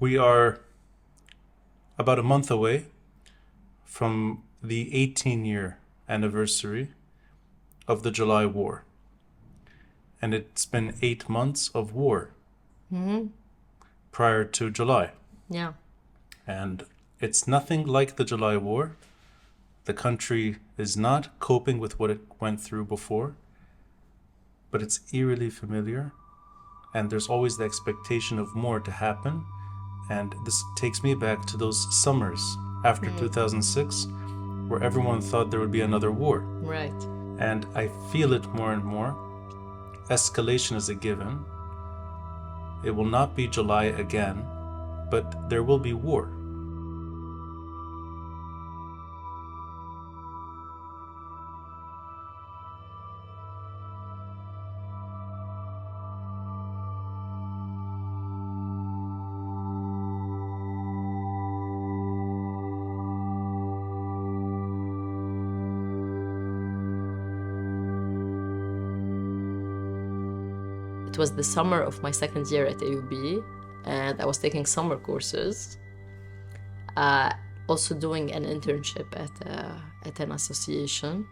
We are about a month away from the 18-year anniversary of the July War. And it's been 8 months of war prior to July. Yeah. And it's nothing like the July War. The country is not coping with what it went through before, but it's eerily familiar. And there's always the expectation of more to happen. And this takes me back to those summers after 2006, where everyone thought there would be another war. Right. And I feel it more and more. Escalation is a given. It will not be July again, but there will be war. It was the summer of my second year at AUB, and I was taking summer courses, also doing an internship at an association.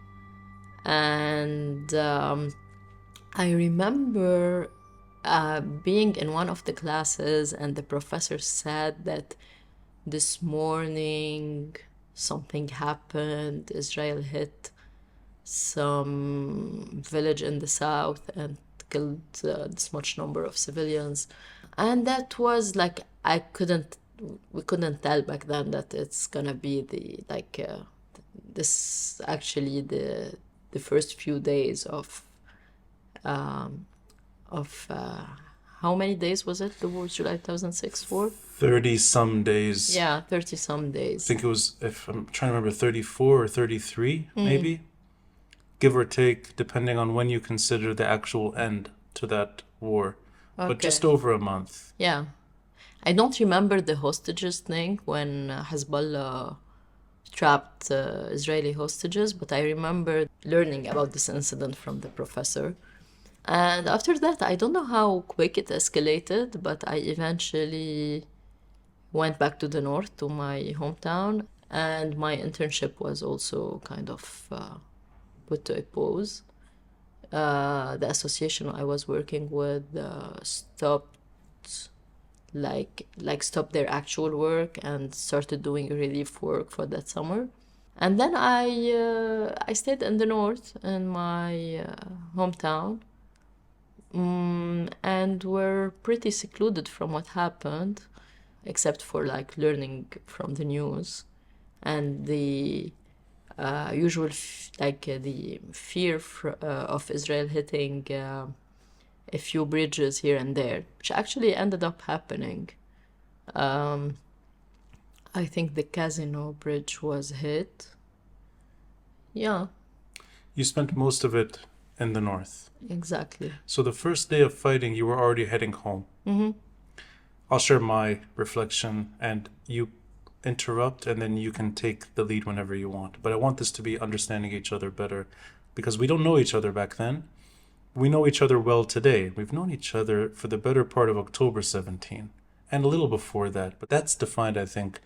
And I remember being in one of the classes, and the professor said that this morning something happened. Israel hit some village in the south and killed this much number of civilians. And that was like, we couldn't tell back then that it's gonna be this actually the first few days of how many days was it, the war, July 2006 war? 30-some days. Yeah, 30-some days. I think it was, if I'm trying to remember, 34 or 33, maybe? Give or take, depending on when you consider the actual end to that war. Okay. But just over a month. Yeah. I don't remember the hostages thing when Hezbollah trapped Israeli hostages, but I remember learning about this incident from the professor. And after that, I don't know how quick it escalated, but I eventually went back to the north, to my hometown, and my internship was also kind of put to a pause. The association I was working with stopped their actual work and started doing relief work for that summer. And then I stayed in the north in my hometown, and were pretty secluded from what happened, except for like learning from the news and the usual the fear of Israel hitting a few bridges here and there, which actually ended up happening. I think the Casino Bridge was hit. Yeah. You spent most of it in the north. Exactly. So the first day of fighting, you were already heading home. Mm-hmm. I'll share my reflection, and you interrupt, and then you can take the lead whenever you want. But I want this to be understanding each other better, because we don't know each other back then. We know each other well today. We've known each other for the better part of October 17, and a little before that. But that's defined, I think,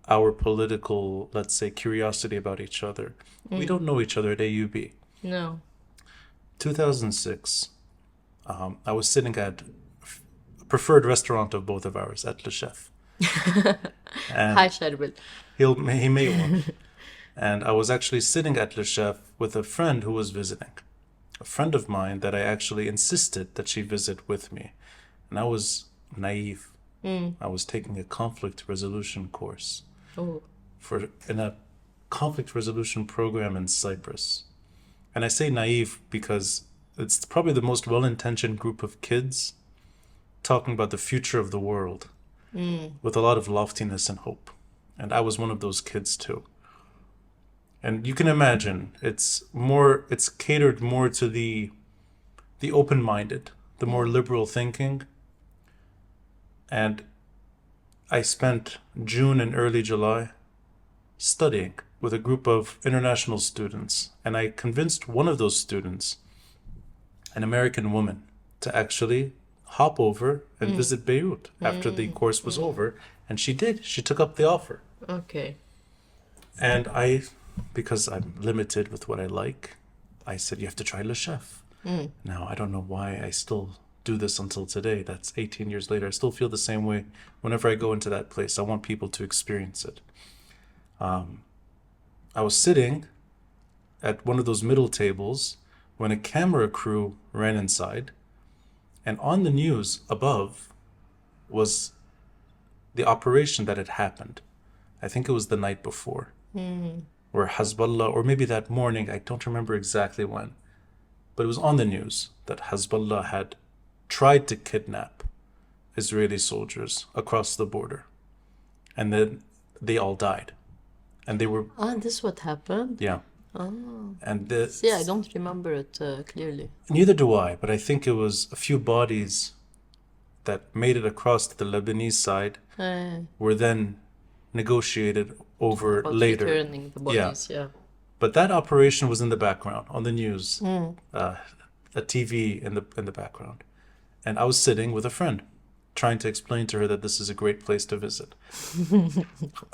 our political, let's say, curiosity about each other. We don't know each other at AUB. No. 2006, I was sitting at a preferred restaurant of both of ours, at Le Chef. Hi, Sherbil. He may want. And I was actually sitting at Le Chef with a friend who was visiting. A friend of mine that I actually insisted that she visit with me. And I was naive. I was taking a conflict resolution course in a conflict resolution program in Cyprus. And I say naive because it's probably the most well-intentioned group of kids talking about the future of the world with a lot of loftiness and hope. And I was one of those kids too. And you can imagine, it's catered more to the open-minded, the more liberal thinking. And I spent June and early July studying with a group of international students. And I convinced one of those students, an American woman, to actually hop over and visit Beirut after the course was over. And she did. She took up the offer. Okay. And because I'm limited with what I like, I said, you have to try Le Chef. Now, I don't know why I still do this until today. That's 18 years later. I still feel the same way whenever I go into that place. I want people to experience it. I was sitting at one of those middle tables when a camera crew ran inside, and on the news above was the operation that had happened. I think it was the night before, or Hezbollah, or maybe that morning. I don't remember exactly when, but it was on the news that Hezbollah had tried to kidnap Israeli soldiers across the border, and then they all died, and they were This is what happened? yeah. Oh. And Yeah, I don't remember it clearly. neither do I, but I think it was a few bodies that made it across to the Lebanese side were then negotiated over About later. returning the bodies, yeah. But that operation was in the background on the news, a TV in the background, and I was sitting with a friend, trying to explain to her that this is a great place to visit.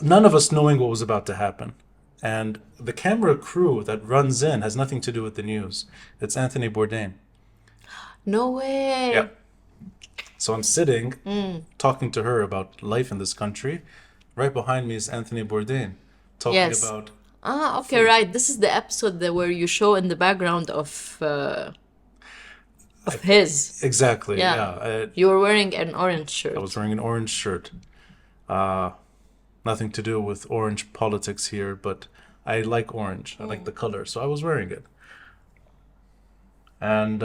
None of us knowing what was about to happen. And the camera crew that runs in has nothing to do with the news. It's Anthony Bourdain. No way. Yeah. So I'm sitting, talking to her about life in this country. Right behind me is Anthony Bourdain, talking Yes. about Okay, right. This is the episode where you show in the background of his. exactly. Yeah. Yeah. You were wearing an orange shirt. I was wearing an orange shirt. Nothing to do with orange politics here, but I like orange. I like the color, so I was wearing it. And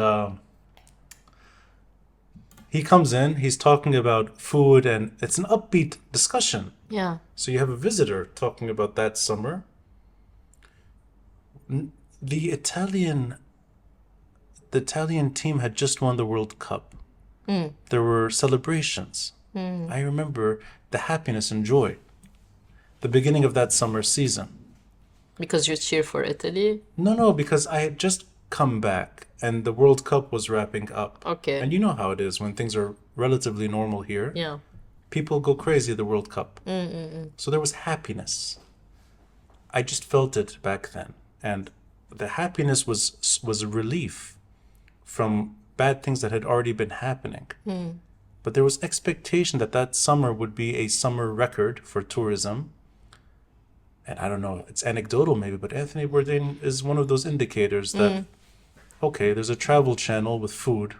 he comes in, he's talking about food, and it's an upbeat discussion. Yeah. So you have a visitor talking about that summer. The Italian team had just won the World Cup. There were celebrations. I remember the happiness and joy. The beginning of that summer season. Because you cheer for Italy? No, because I had just come back and the World Cup was wrapping up. Okay. And you know how it is when things are relatively normal here. Yeah. People go crazy at the World Cup. So there was happiness. I just felt it back then. And the happiness was a relief from bad things that had already been happening. But there was expectation that summer would be a summer record for tourism. And I don't know, it's anecdotal maybe, but Anthony Bourdain is one of those indicators that, okay, there's a travel channel with food.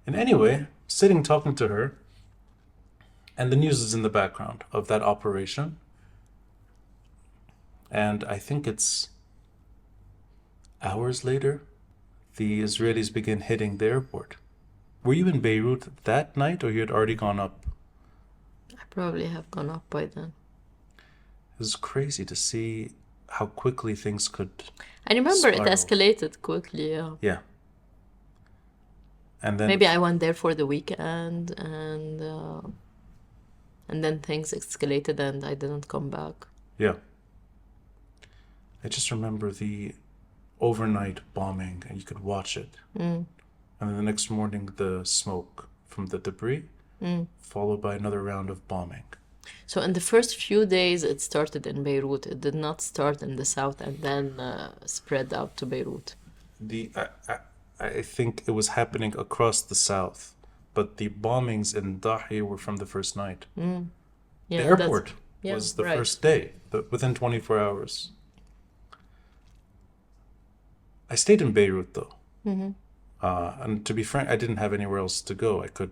And anyway, sitting talking to her, and the news is in the background of that operation. And I think it's hours later, the Israelis begin hitting the airport. Were you in Beirut that night, or you had already gone up? I probably have gone up by then. It was crazy to see how quickly things could I remember spiral. it escalated quickly, yeah. Yeah. And then Maybe I went there for the weekend and then things escalated and I didn't come back. yeah. I just remember the overnight bombing, and you could watch it. And then the next morning, the smoke from the debris, followed by another round of bombing. So in the first few days, it started in Beirut. It did not start in the south and then spread out to Beirut. I think it was happening across the south, but the bombings in Dahi were from the first night. Yeah, The that's- airport yeah, was the right. first day, within 24 hours. I stayed in Beirut, though. And to be frank, I didn't have anywhere else to go. I could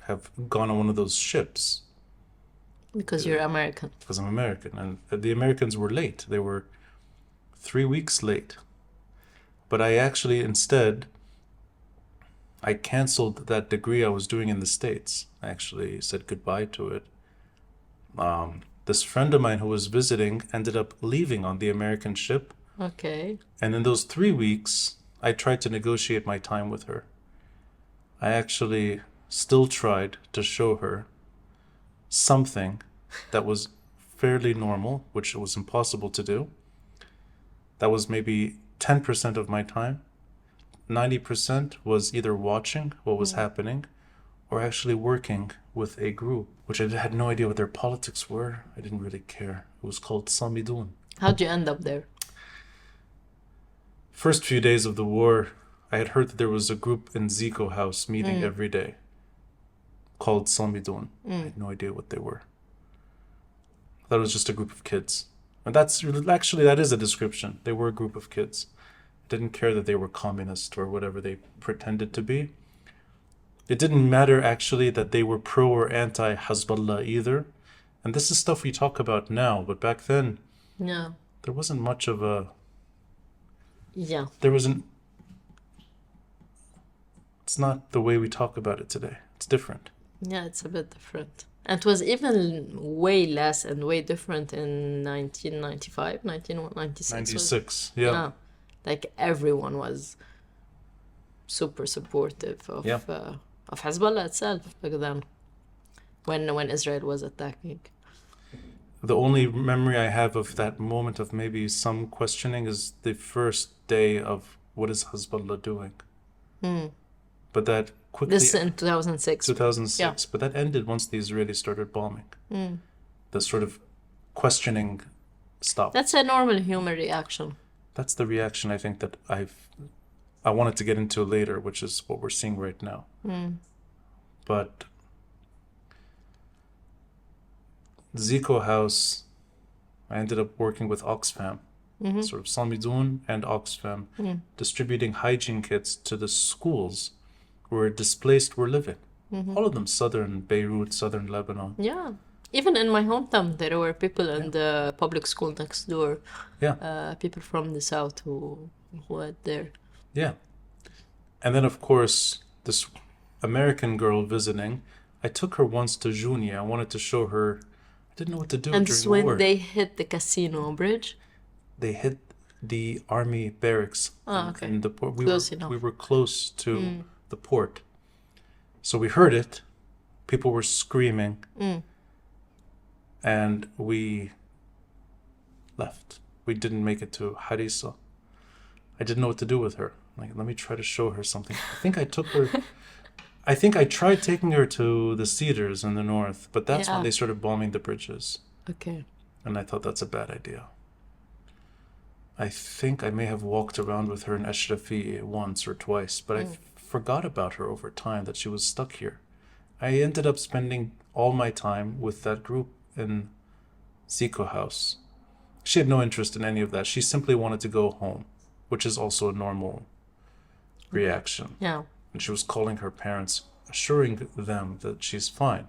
have gone on one of those ships Because you're American. because I'm American. And the Americans were late. They were 3 weeks late. But I actually, instead, I canceled that degree I was doing in the States. I actually said goodbye to it. This friend of mine who was visiting ended up leaving on the American ship. Okay. And in those 3 weeks, I tried to negotiate my time with her. I actually still tried to show her something that was fairly normal, which was impossible to do. That was maybe 10% of my time. 90% was either watching what was happening or actually working with a group, which I had no idea what their politics were. I didn't really care. It was called Samidoun. How'd you end up there? First few days of the war, I had heard that there was a group in Zico house meeting every day called Samidoun. I had no idea what they were. I thought it was just a group of kids. And that's actually, that is a description. They were a group of kids. Didn't care that they were communist or whatever they pretended to be. It didn't matter actually that they were pro or anti Hezbollah either. And this is stuff we talk about now, but back then Yeah. there wasn't much of a, Yeah. there wasn't, it's not the way we talk about it today. It's different. Yeah, it's a bit different. And it was even way less and way different in 1995, 1996. 96, yeah. Like everyone was super supportive of Yeah. of Hezbollah itself back then, when Israel was attacking. The only memory I have of that moment of maybe some questioning is the first day of what is Hezbollah doing. But that quickly, This in 2006. 2006, Yeah. but that ended once the Israelis started bombing. The sort of questioning stopped. That's a normal human reaction. That's the reaction I think that I wanted to get into later, which is what we're seeing right now. But Zico House, I ended up working with Oxfam, sort of Samidoun and Oxfam, distributing hygiene kits to the schools where displaced were living. All of them southern Beirut, southern Lebanon. Yeah. Even in my hometown, there were people in the public school next door. Yeah. People from the south who were there. Yeah. And then, of course, this American girl visiting, I took her once to Junia. I wanted to show her, I didn't know what to do And during it's the when war. they hit the casino bridge. They hit the army barracks Okay. in the port. Close enough. We were close to the port. So we heard it. People were screaming. And we left. We didn't make it to Harissa. I didn't know what to do with her. Like, let me try to show her something. I think I took her. I think I tried taking her to the Cedars in the north, but that's when Yeah. they started bombing the bridges. Okay. And I thought that's a bad idea. I think I may have walked around with her in Ashrafi once or twice, but I forgot about her over time, that she was stuck here. I ended up spending all my time with that group in Zico House. She had no interest in any of that. She simply wanted to go home, which is also a normal reaction. Yeah. And she was calling her parents, assuring them that she's fine.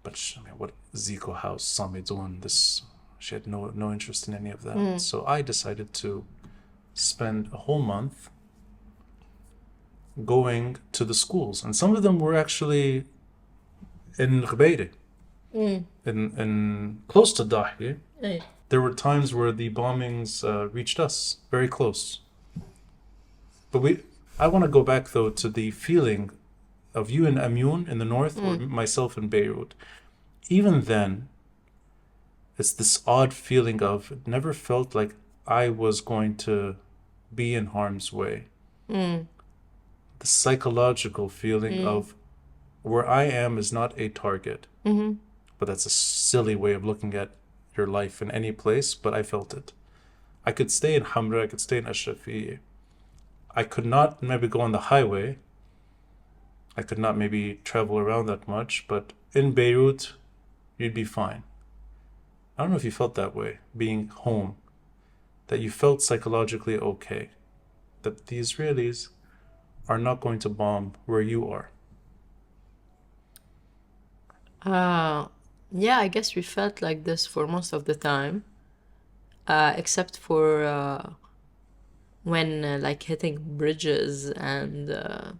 But I mean, what Zico House, Samidoun, this, she had no interest in any of that. So I decided to spend a whole month going to the schools, and some of them were actually in Gbeire, in close to Dahi. Hey. There were times where the bombings reached us very close. But I want to go back though to the feeling of you in Amioun in the north, or myself in Beirut. Even then, it's this odd feeling of, it never felt like I was going to be in harm's way. The psychological feeling of where I am is not a target. But that's a silly way of looking at your life in any place, but I felt it. I could stay in Hamra, I could stay in Ashrafi. I could not maybe go on the highway. I could not maybe travel around that much, but in Beirut, you'd be fine. I don't know if you felt that way, being home, that you felt psychologically okay, that the Israelis are not going to bomb where you are. Yeah, I guess we felt like this for most of the time, except for when like hitting bridges and a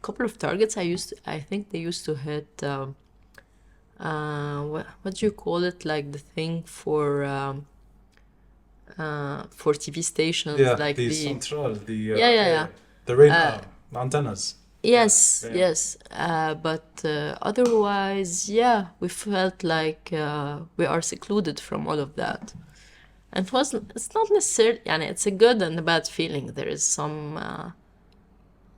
couple of targets. I think they used to hit what do you call it, like the thing for TV stations, like the the central, the yeah. the radio antennas. Yes, Yeah. yes. But otherwise, yeah, we felt like we are secluded from all of that. And it's not necessarily, يعني it's a good and a bad feeling. There is some,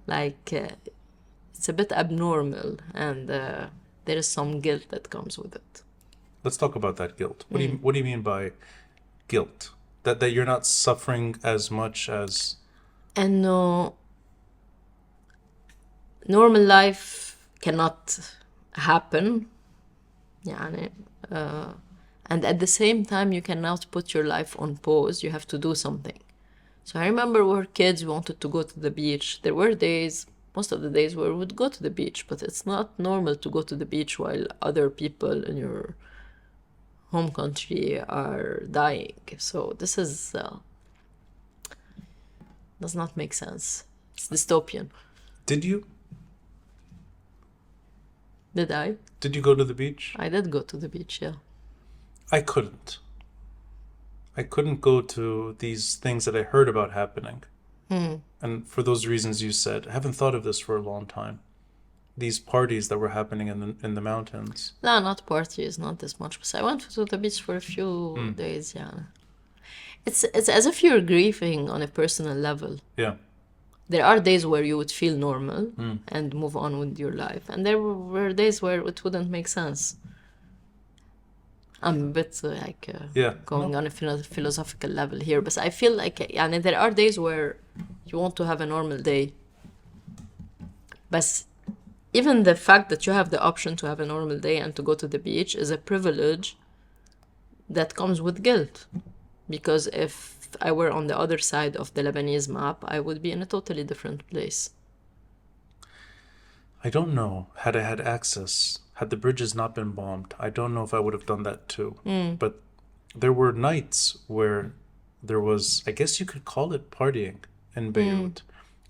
it's a bit abnormal, and there is some guilt that comes with it. Let's talk about that guilt. What do you mean by guilt? That you're not suffering as much as... And no, normal life cannot happen. يعني, and at the same time, you cannot put your life on pause. You have to do something. So I remember we were kids, we wanted to go to the beach. There were days, most of the days, where we would go to the beach, but it's not normal to go to the beach while other people in your home country are dying. So this is does not make sense. It's dystopian. Did you? Did I? Did you go to the beach? I did go to the beach, yeah. I couldn't. I couldn't go to these things that I heard about happening. And for those reasons you said, I haven't thought of this for a long time. These parties that were happening in the mountains. No, not parties, not this much. But I went to the beach for a few days, yeah. It's as if you're grieving on a personal level. Yeah. There are days where you would feel normal and move on with your life. And there were days where it wouldn't make sense. I'm a bit going on a philosophical level here. But I feel like there are days where you want to have a normal day. But even the fact that you have the option to have a normal day and to go to the beach is a privilege that comes with guilt. Because if I were on the other side of the Lebanese map, I would be in a totally different place. I don't know. Had I had access, had the bridges not been bombed, I don't know if I would have done that too. But there were nights where there was, I guess you could call it partying in Beirut.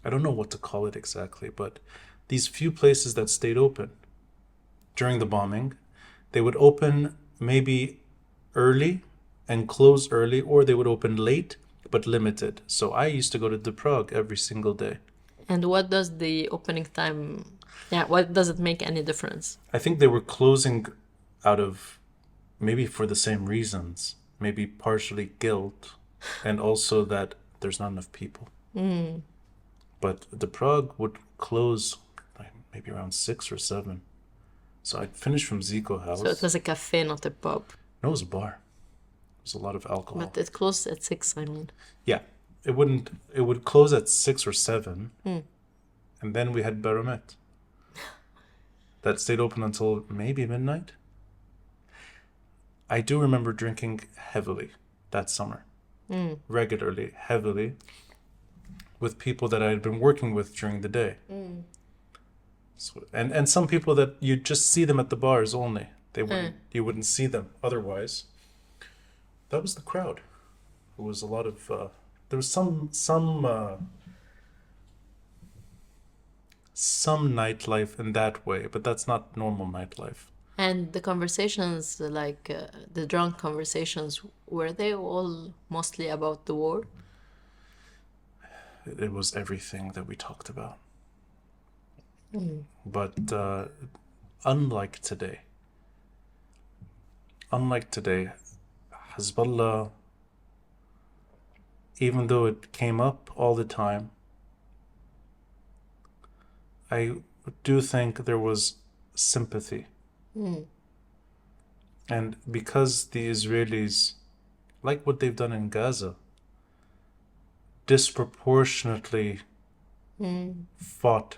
I don't know what to call it exactly, but these few places that stayed open during the bombing, they would open maybe early and close early, or they would open late but limited. So I used to go to the Prague every single day. And what does the opening time, what does it make any difference? I think they were closing out of maybe for the same reasons, maybe partially guilt, and also that there's not enough people. But the Prague would close maybe around 6 or 7. So I'd finish from Zico house. So it was a cafe, not a pub. No, it was a bar. There's a lot of alcohol. But it closed at 6, I mean. Yeah. It would close at 6 or 7. And then we had Baromet. That stayed open until maybe midnight. I do remember drinking heavily that summer. Regularly, heavily, with people that I had been working with during the day. So, and some people that you just see them at the bars only. You wouldn't see them otherwise. That was the crowd. It was a lot of there was some nightlife in that way, but that's not normal nightlife. And the conversations, the drunk conversations, were they all mostly about the war? It was everything that we talked about. But unlike today, Hezbollah, even though it came up all the time, I do think there was sympathy. And because the Israelis, like what they've done in Gaza, disproportionately fought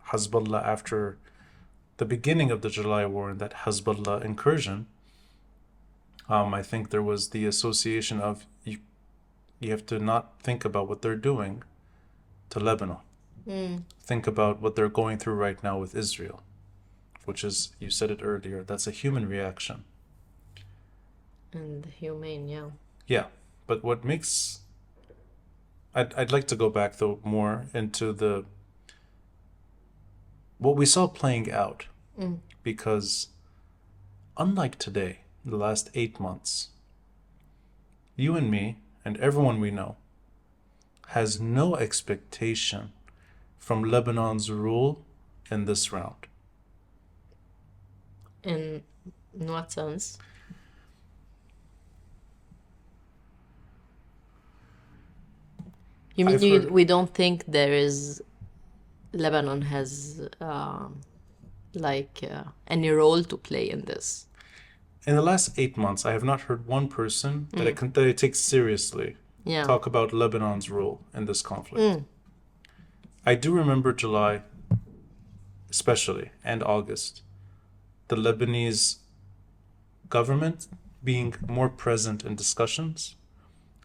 Hezbollah after the beginning of the July War and that Hezbollah incursion, I think there was the association of you have to not think about what they're doing to Lebanon. Think about what they're going through right now with Israel, which is, you said it earlier, that's a human reaction. And humane, yeah. Yeah, but what makes... I'd like to go back, though, more into what we saw playing out. Because unlike today, the last 8 months, you and me, and everyone we know, has no expectation from Lebanon's rule in this round. In what sense? You mean I've heard- we don't think Lebanon has any role to play in this? in the last 8 months, I have not heard one person that I take seriously Yeah. talk about Lebanon's role in this conflict. I do remember July, especially, and August, the Lebanese government being more present in discussions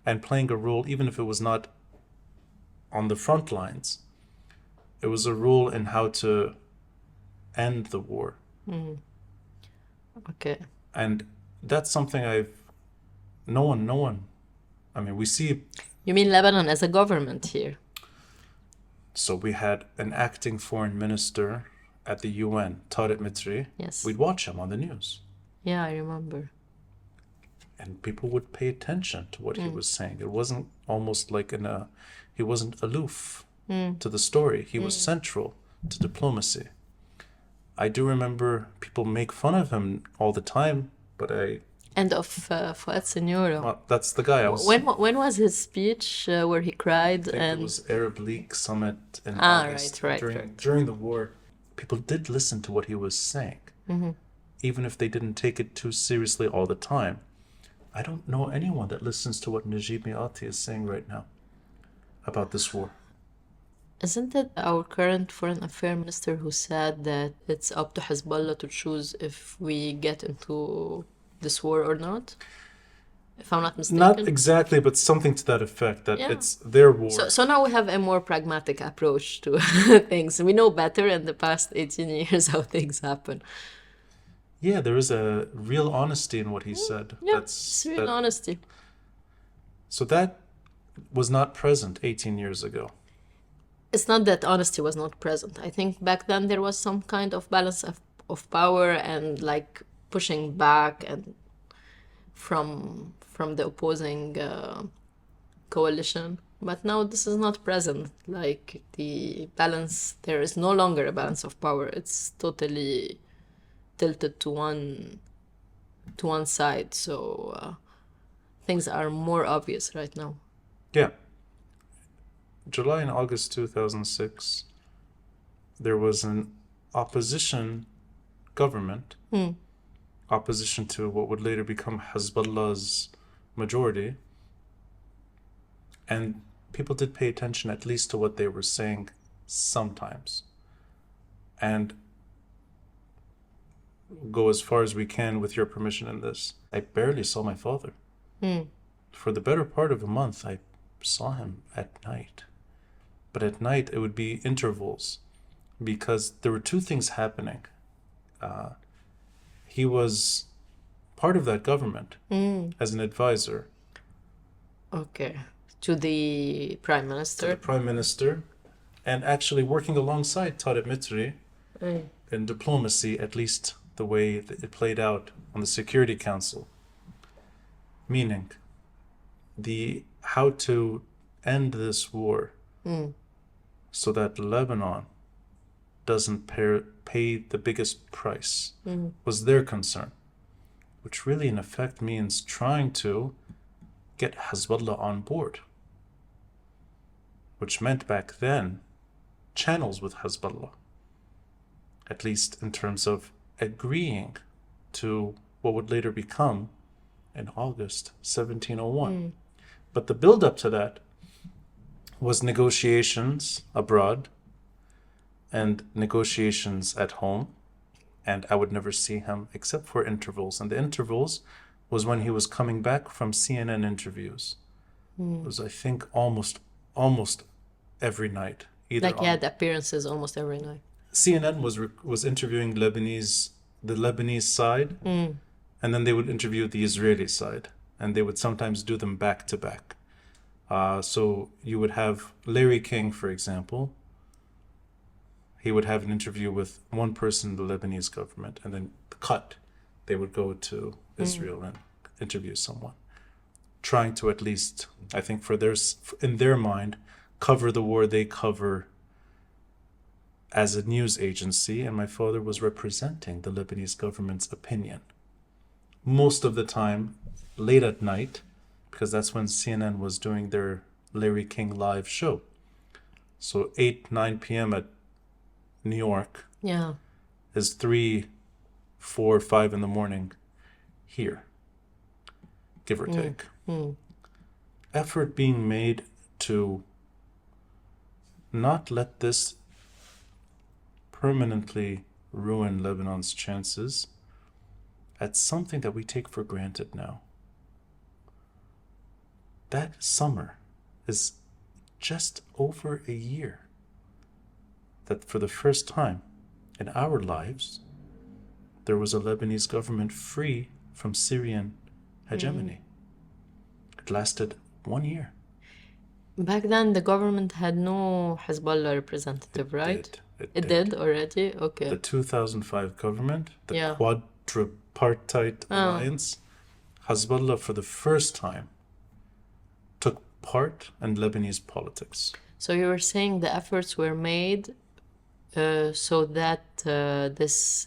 and playing a role, even if it was not on the front lines. It was a role in how to end the war. Okay. And that's something no one, I mean, we see, You mean Lebanon as a government here? so we had an acting foreign minister at the UN, Tariq Mitri. Yes. We'd watch him on the news. Yeah, I remember. And people would pay attention to what he was saying. It wasn't almost like he wasn't aloof to the story. He was central to diplomacy. I do remember people make fun of him all the time, but And of Fuad Signoro. well, that's the guy I was. When was his speech where he cried? I think And it was Arab League summit in Ah, August. right. During the war, people did listen to what he was saying, even if they didn't take it too seriously all the time. I don't know anyone that listens to what Najib Mikati is saying right now about this war. isn't it our current foreign affairs minister who said that it's up to Hezbollah to choose if we get into this war or not? If I'm not mistaken. Not exactly, but something to that effect, that Yeah. it's their war. So now we have a more pragmatic approach to things. We know better in the past 18 years how things happen. Yeah, there is a real honesty in what he said. Yeah, it's real honesty. So that was not present 18 years ago. It's not that honesty was not present. I think back then there was some kind of balance of power and like pushing back and from the opposing coalition. But now this is not present. Like the balance, there is no longer a balance of power. It's totally tilted to one side. So things are more obvious right now. Yeah. July and August 2006, there was an opposition government, opposition to what would later become Hezbollah's majority, and people did pay attention at least to what they were saying sometimes, and go as far as we can with your permission in this. I barely saw my father. For the better part of a month, I saw him at night. But at night, it would be intervals, because there were two things happening. He was part of that government as an advisor. Okay. To the prime minister. To the prime minister, and actually working alongside Tariq Mitri in diplomacy, at least the way that it played out on the Security Council. Meaning, how to end this war so that Lebanon doesn't pay the biggest price was their concern, which really in effect means trying to get Hezbollah on board, which meant back then channels with Hezbollah, at least in terms of agreeing to what would later become in August 1701. But the build-up to that was negotiations abroad and negotiations at home, and I would never see him except for intervals. And the intervals was when he was coming back from CNN interviews. It was, I think, almost every night. Like he had appearances almost every night. CNN was interviewing the Lebanese side, and then they would interview the Israeli side, and they would sometimes do them back to back. So you would have Larry King, for example. He would have an interview with one person in the Lebanese government, and then they would go to Israel and interview someone, trying to at least, I think, in their mind, cover the war they cover as a news agency, and my father was representing the Lebanese government's opinion. Most of the time, late at night, because that's when CNN was doing their Larry King live show. So 8, 9 p.m. at New York Yeah. is 3, 4, 5 in the morning here, give or take. Effort being made to not let this permanently ruin Lebanon's chances at something that we take for granted now. That summer is just over a year that for the first time in our lives, there was a Lebanese government free from Syrian hegemony. It lasted 1 year. Back then, the government had no Hezbollah representative, right? It did already? Okay. The 2005 government, the Yeah. quadripartite alliance, Hezbollah for the first time took part in Lebanese politics. So you were saying the efforts were made so that this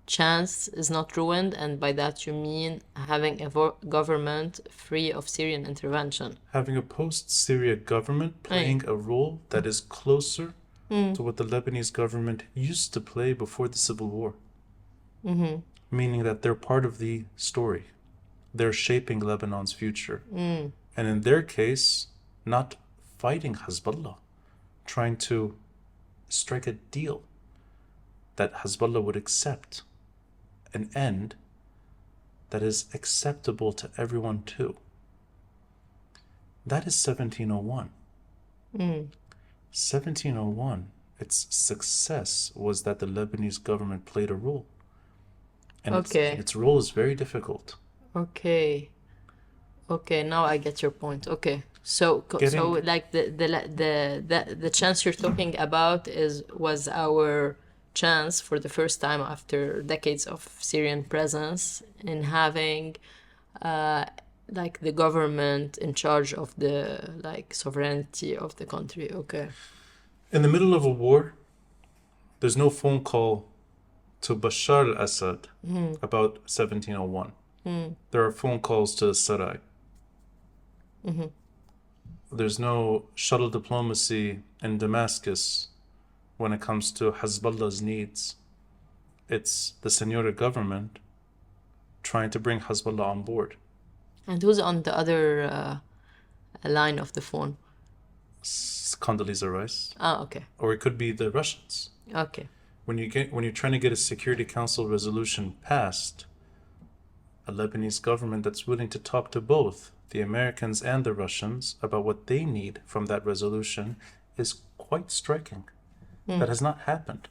chance is not ruined, and by that you mean having a government free of Syrian intervention. Having a post-Syria government playing a role that is closer to what the Lebanese government used to play before the civil war. Meaning that they're part of the story. They're shaping Lebanon's future. And in their case, not fighting Hezbollah, trying to strike a deal that Hezbollah would accept, an end that is acceptable to everyone too. That is 1701. 1701, its success was that the Lebanese government played a role. And its role is very difficult. Okay, now I get your point. Okay. So like the chance you're talking about was our chance for the first time after decades of Syrian presence in having like the government in charge of the like sovereignty of the country. Okay. In the middle of a war, there's no phone call to Bashar al-Assad about 1701. There are phone calls to Sarai. There's no shuttle diplomacy in Damascus when it comes to Hezbollah's needs. It's the Senora government trying to bring Hezbollah on board. And who's on the other line of the phone? Condoleezza Rice. Okay. Or it could be the Russians. Okay. When you're trying to get a Security Council resolution passed, a Lebanese government that's willing to talk to both the Americans and the Russians about what they need from that resolution is quite striking. That has not happened.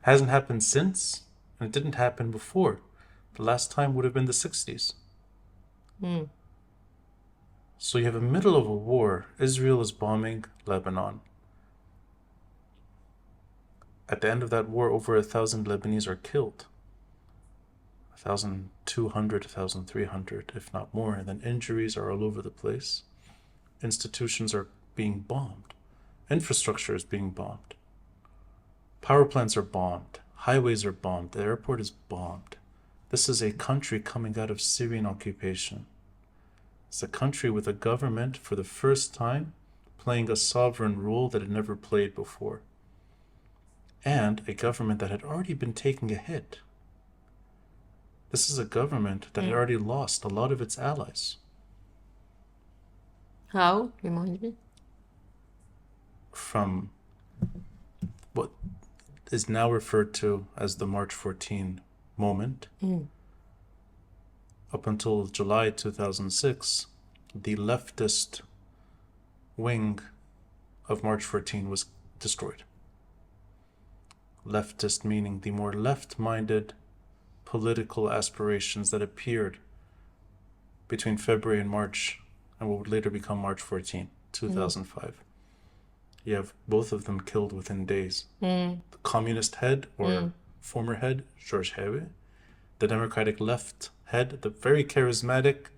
Hasn't happened since, and it didn't happen before. The last time would have been the 60s. So you have a middle of a war. Israel is bombing Lebanon. At the end of that war, over 1,000 Lebanese are killed. 1,200, 1,300, if not more. And then injuries are all over the place. Institutions are being bombed. Infrastructure is being bombed. Power plants are bombed. Highways are bombed. The airport is bombed. This is a country coming out of Syrian occupation. It's a country with a government for the first time playing a sovereign role that it never played before. And a government that had already been taking a hit. This is a government that had already lost a lot of its allies. How? Remind me. From what is now referred to as the March 14 moment, up until July 2006, the leftist wing of March 14 was destroyed. Leftist meaning the more left-minded political aspirations that appeared between February and March and what would later become March 14, 2005. You have both of them killed within days. The communist head, or former head, George Hewe. The Democratic left head, the very charismatic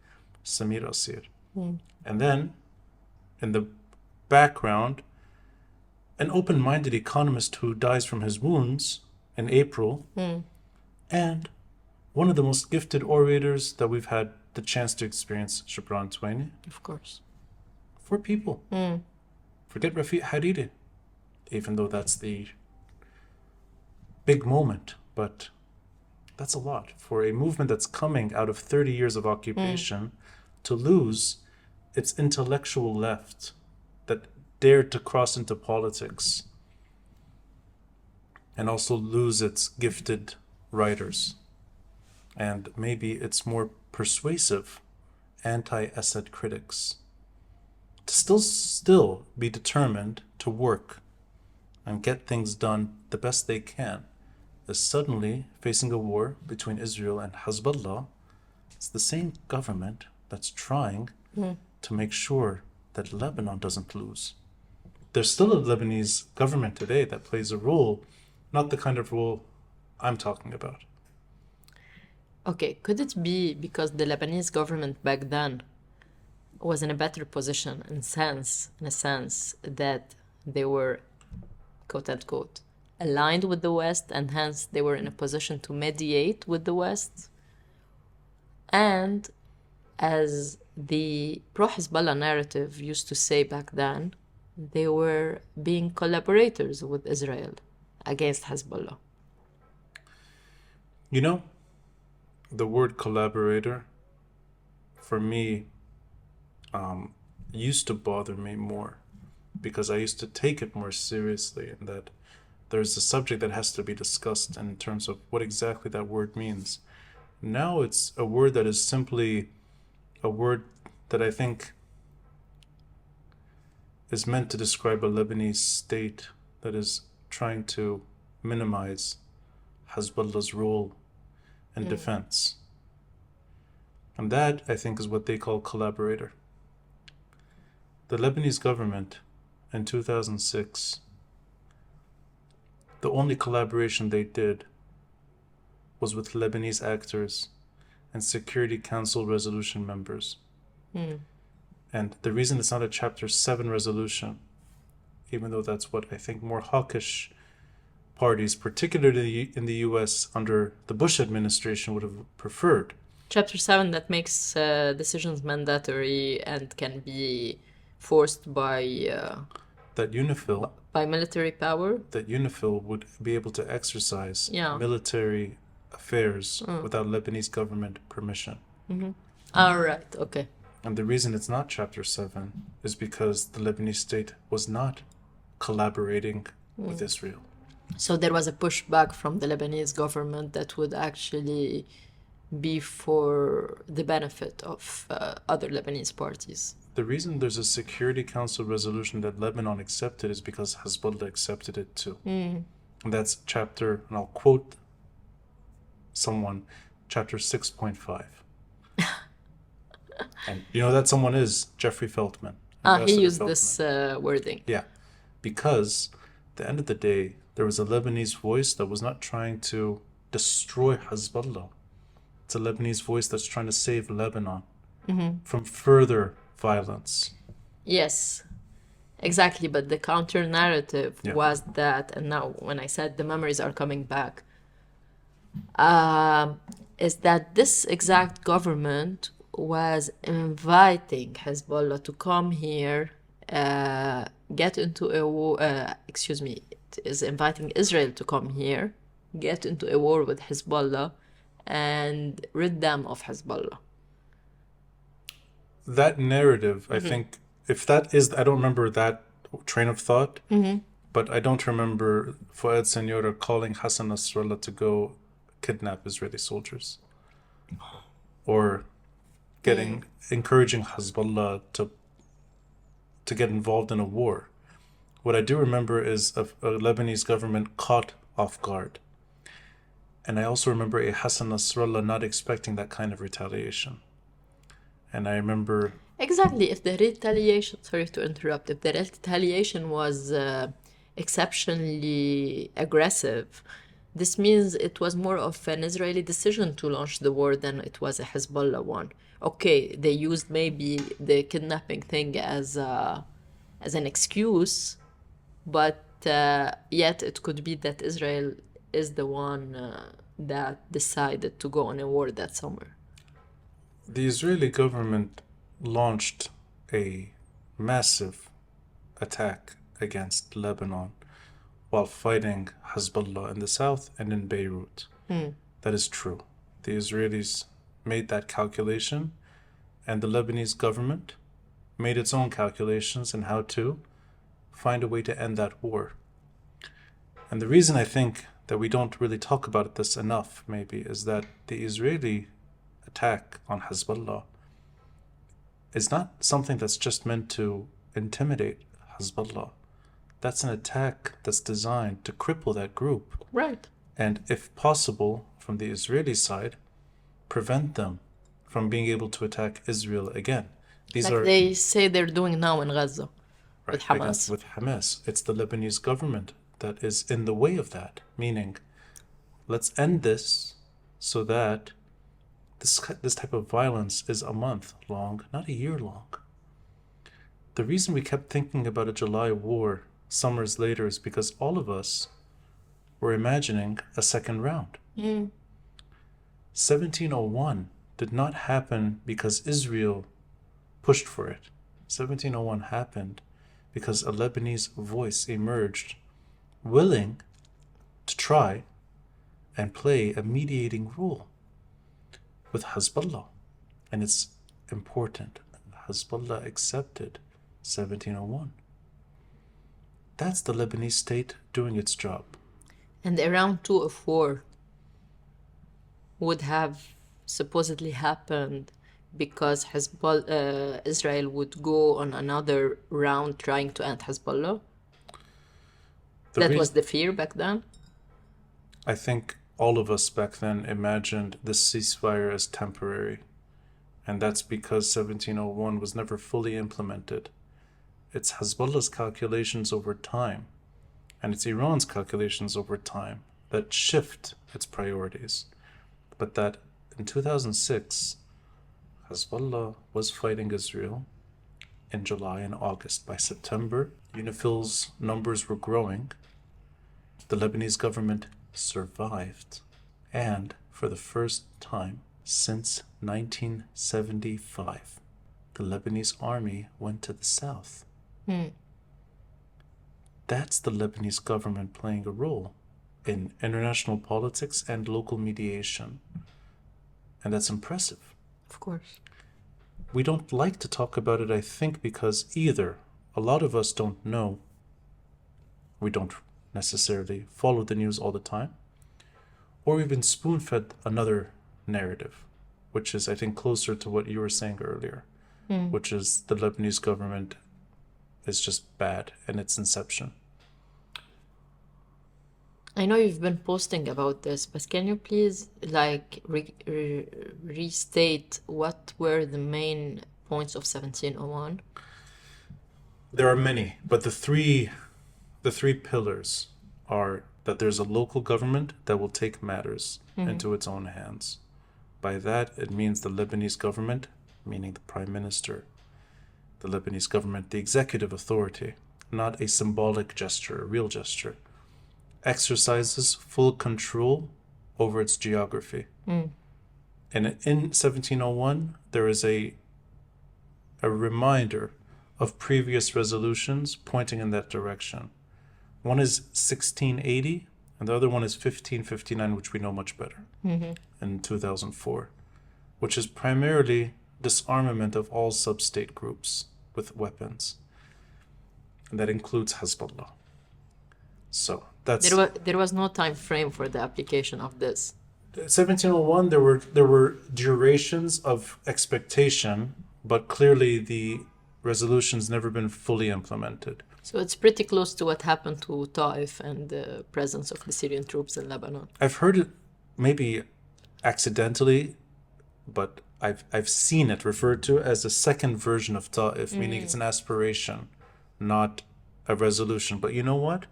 Samir. And then, in the background, an open-minded economist who dies from his wounds in April, and one of the most gifted orators that we've had the chance to experience, Shibran Twaini. Of course. for people. Forget Rafiq Hariri, even though that's the big moment, but that's a lot for a movement that's coming out of 30 years of occupation to lose its intellectual left that dared to cross into politics, and also lose its gifted writers and maybe its more persuasive anti-Assad critics, to still be determined to work and get things done the best they can, is suddenly facing a war between Israel and Hezbollah. It's the same government that's trying to make sure that Lebanon doesn't lose. There's still a Lebanese government today that plays a role, not the kind of role I'm talking about. Okay, could it be because the Lebanese government back then was in a better position in a sense that they were, quote unquote, aligned with the West, and hence they were in a position to mediate with the West? And as the pro-Hezbollah narrative used to say back then, they were being collaborators with Israel against Hezbollah. You know, the word collaborator, for me, used to bother me more because I used to take it more seriously, and that there's a subject that has to be discussed in terms of what exactly that word means. Now it's a word that is simply a word that I think is meant to describe a Lebanese state that is trying to minimize Hezbollah's role in defense. And that, I think, is what they call collaborator. The Lebanese government in 2006, the only collaboration they did was with Lebanese actors and Security Council resolution members. And the reason it's not a Chapter 7 resolution, even though that's what I think more hawkish parties, particularly in the US under the Bush administration, would have preferred. Chapter 7 that makes decisions mandatory and can be forced by That UNIFIL, by military power. that UNIFIL would be able to exercise military affairs without Lebanese government permission. All right, okay. And the reason it's not Chapter 7 is because the Lebanese state was not collaborating with Israel. So there was a pushback from the Lebanese government that would actually be for the benefit of other Lebanese parties. The reason there's a Security Council resolution that Lebanon accepted is because Hezbollah accepted it too. And that's chapter, and I'll quote someone, chapter 6.5. And you know that someone is Jeffrey Feltman. He Ambassador used Feltman. this wording. Yeah, because at the end of the day, there was a Lebanese voice that was not trying to destroy Hezbollah. It's a Lebanese voice that's trying to save Lebanon from further violence. Yes, exactly. But the counter narrative was that, and now when I said the memories are coming back, is that this exact government was inviting Hezbollah to come here, get into a war, it is inviting Israel to come here, get into a war with Hezbollah, and rid them of Hezbollah. That narrative, I think, if that is, I don't remember that train of thought, but I don't remember Fuad Senora calling Hassan Nasrallah to go kidnap Israeli soldiers, or encouraging Hezbollah to get involved in a war. What I do remember is a Lebanese government caught off guard. And I also remember a Hassan Nasrallah not expecting that kind of retaliation. And I remember... Exactly, if the retaliation, sorry to interrupt, if the retaliation was exceptionally aggressive, this means it was more of an Israeli decision to launch the war than it was a Hezbollah one. Okay, they used maybe the kidnapping thing as an excuse, but yet it could be that Israel is the one that decided to go on a war that summer. The Israeli government launched a massive attack against Lebanon while fighting Hezbollah in the south and in Beirut. That is true. The Israelis made that calculation, and the Lebanese government made its own calculations on how to find a way to end that war. And the reason I think that we don't really talk about this enough, maybe, is that the Israeli attack on Hezbollah is not something that's just meant to intimidate Hezbollah. That's an attack that's designed to cripple that group. Right. And if possible, from the Israeli side, prevent them from being able to attack Israel again. Like they say they're doing now in Gaza with right, Hamas. With Hamas. It's the Lebanese government that is in the way of that, meaning let's end this so that this type of violence is a month long, not a year long. The reason we kept thinking about a July war summers later is because all of us were imagining a second round. 1701 did not happen because Israel pushed for it. 1701 happened because a Lebanese voice emerged willing to try and play a mediating role with Hezbollah. And it's important. Hezbollah accepted 1701. That's the Lebanese state doing its job. And the round 2 of war would have supposedly happened because Israel would go on another round trying to end Hezbollah. That was the fear back then? I think all of us back then imagined this ceasefire as temporary. And that's because 1701 was never fully implemented. It's Hezbollah's calculations over time, and it's Iran's calculations over time that shift its priorities. But that in 2006, Hezbollah was fighting Israel in July and August. By September, UNIFIL's numbers were growing. The Lebanese government survived. And for the first time since 1975, the Lebanese army went to the south. That's the Lebanese government playing a role in international politics and local mediation. And that's impressive. Of course. We don't like to talk about it, I think, because either a lot of us don't know, we don't necessarily follow the news all the time, or we've been spoon-fed another narrative, which is, I think, closer to what you were saying earlier, which is the Lebanese government is just bad in its inception. I know you've been posting about this, but can you please restate what were the main points of 1701? There are many, but the three pillars are that there's a local government that will take matters into its own hands. By that, it means the Lebanese government, meaning the prime minister, the Lebanese government, the executive authority, not a symbolic gesture, a real gesture, exercises full control over its geography. And in 1701, there is a reminder of previous resolutions pointing in that direction. One is 1680, and the other one is 1559, which we know much better, in 2004, which is primarily disarmament of all sub-state groups with weapons. And that includes Hezbollah. So that's... There was no time frame for the application of this. 1701, there were durations of expectation, but clearly the resolution's never been fully implemented. So it's pretty close to what happened to Ta'if and the presence of the Syrian troops in Lebanon. I've heard it maybe accidentally, but I've seen it referred to as a second version of Ta'if, meaning it's an aspiration, not a resolution. But you know what?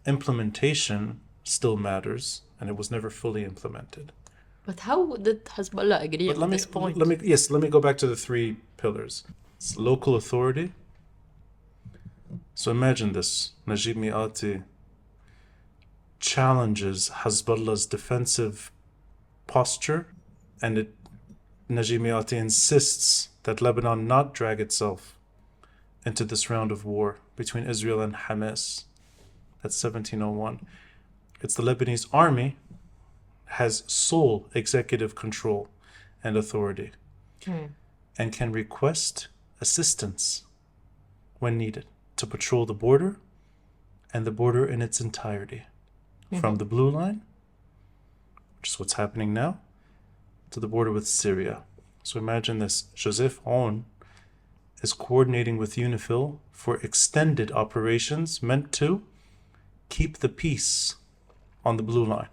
Implementation still matters, and it was never fully implemented. But how did Hezbollah agree at this point? Let me go back to the three pillars. It's local authority. So imagine this. Najib Miati challenges Hezbollah's defensive posture, and Najib Miati insists that Lebanon not drag itself into this round of war between Israel and Hamas. That's 1701. It's the Lebanese army has sole executive control and authority and can request assistance when needed to patrol the border and the border in its entirety, from the blue line, which is what's happening now, to the border with Syria. So imagine this. Joseph Aoun is coordinating with UNIFIL for extended operations meant to keep the peace on the blue line.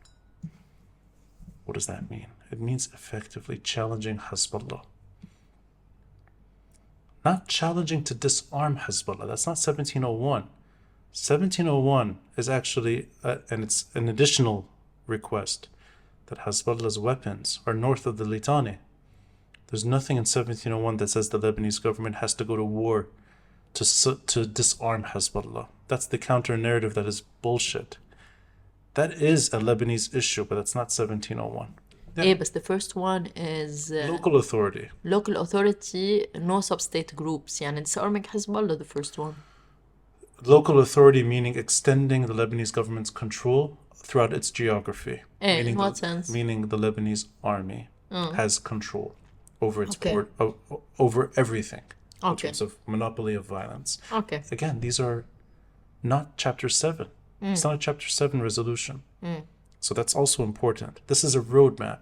What does that mean? It means effectively challenging Hezbollah. Not challenging to disarm Hezbollah. That's not 1701. 1701 is actually, and it's an additional request, that Hezbollah's weapons are north of the Litani. There's nothing in 1701 that says the Lebanese government has to go to war to disarm Hezbollah. That's the counter-narrative that is bullshit. That is a Lebanese issue, but that's not 1701. Yeah, but the first one is Local authority. local authority, no sub-state groups. يعني disarming Hezbollah, the first one. Local authority meaning extending the Lebanese government's control throughout its geography. In what sense? Meaning the Lebanese army has control over its Okay. over everything in Okay. terms of monopoly of violence. Okay. Again, these are not Chapter 7. It's not a Chapter 7 resolution. So that's also important. This is a roadmap.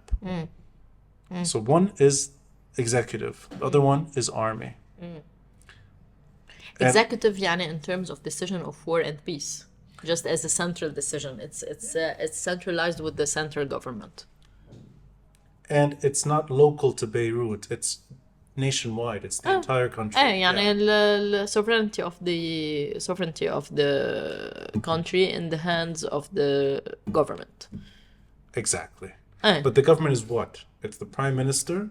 So one is executive. The other one is army. Executive يعني in terms of decision of war and peace, just as a central decision. It's centralized with the central government. And it's not local to Beirut. It's nationwide. It's the entire country. يعني the sovereignty of the country in the hands of the government. Exactly. But the government is what? It's the prime minister.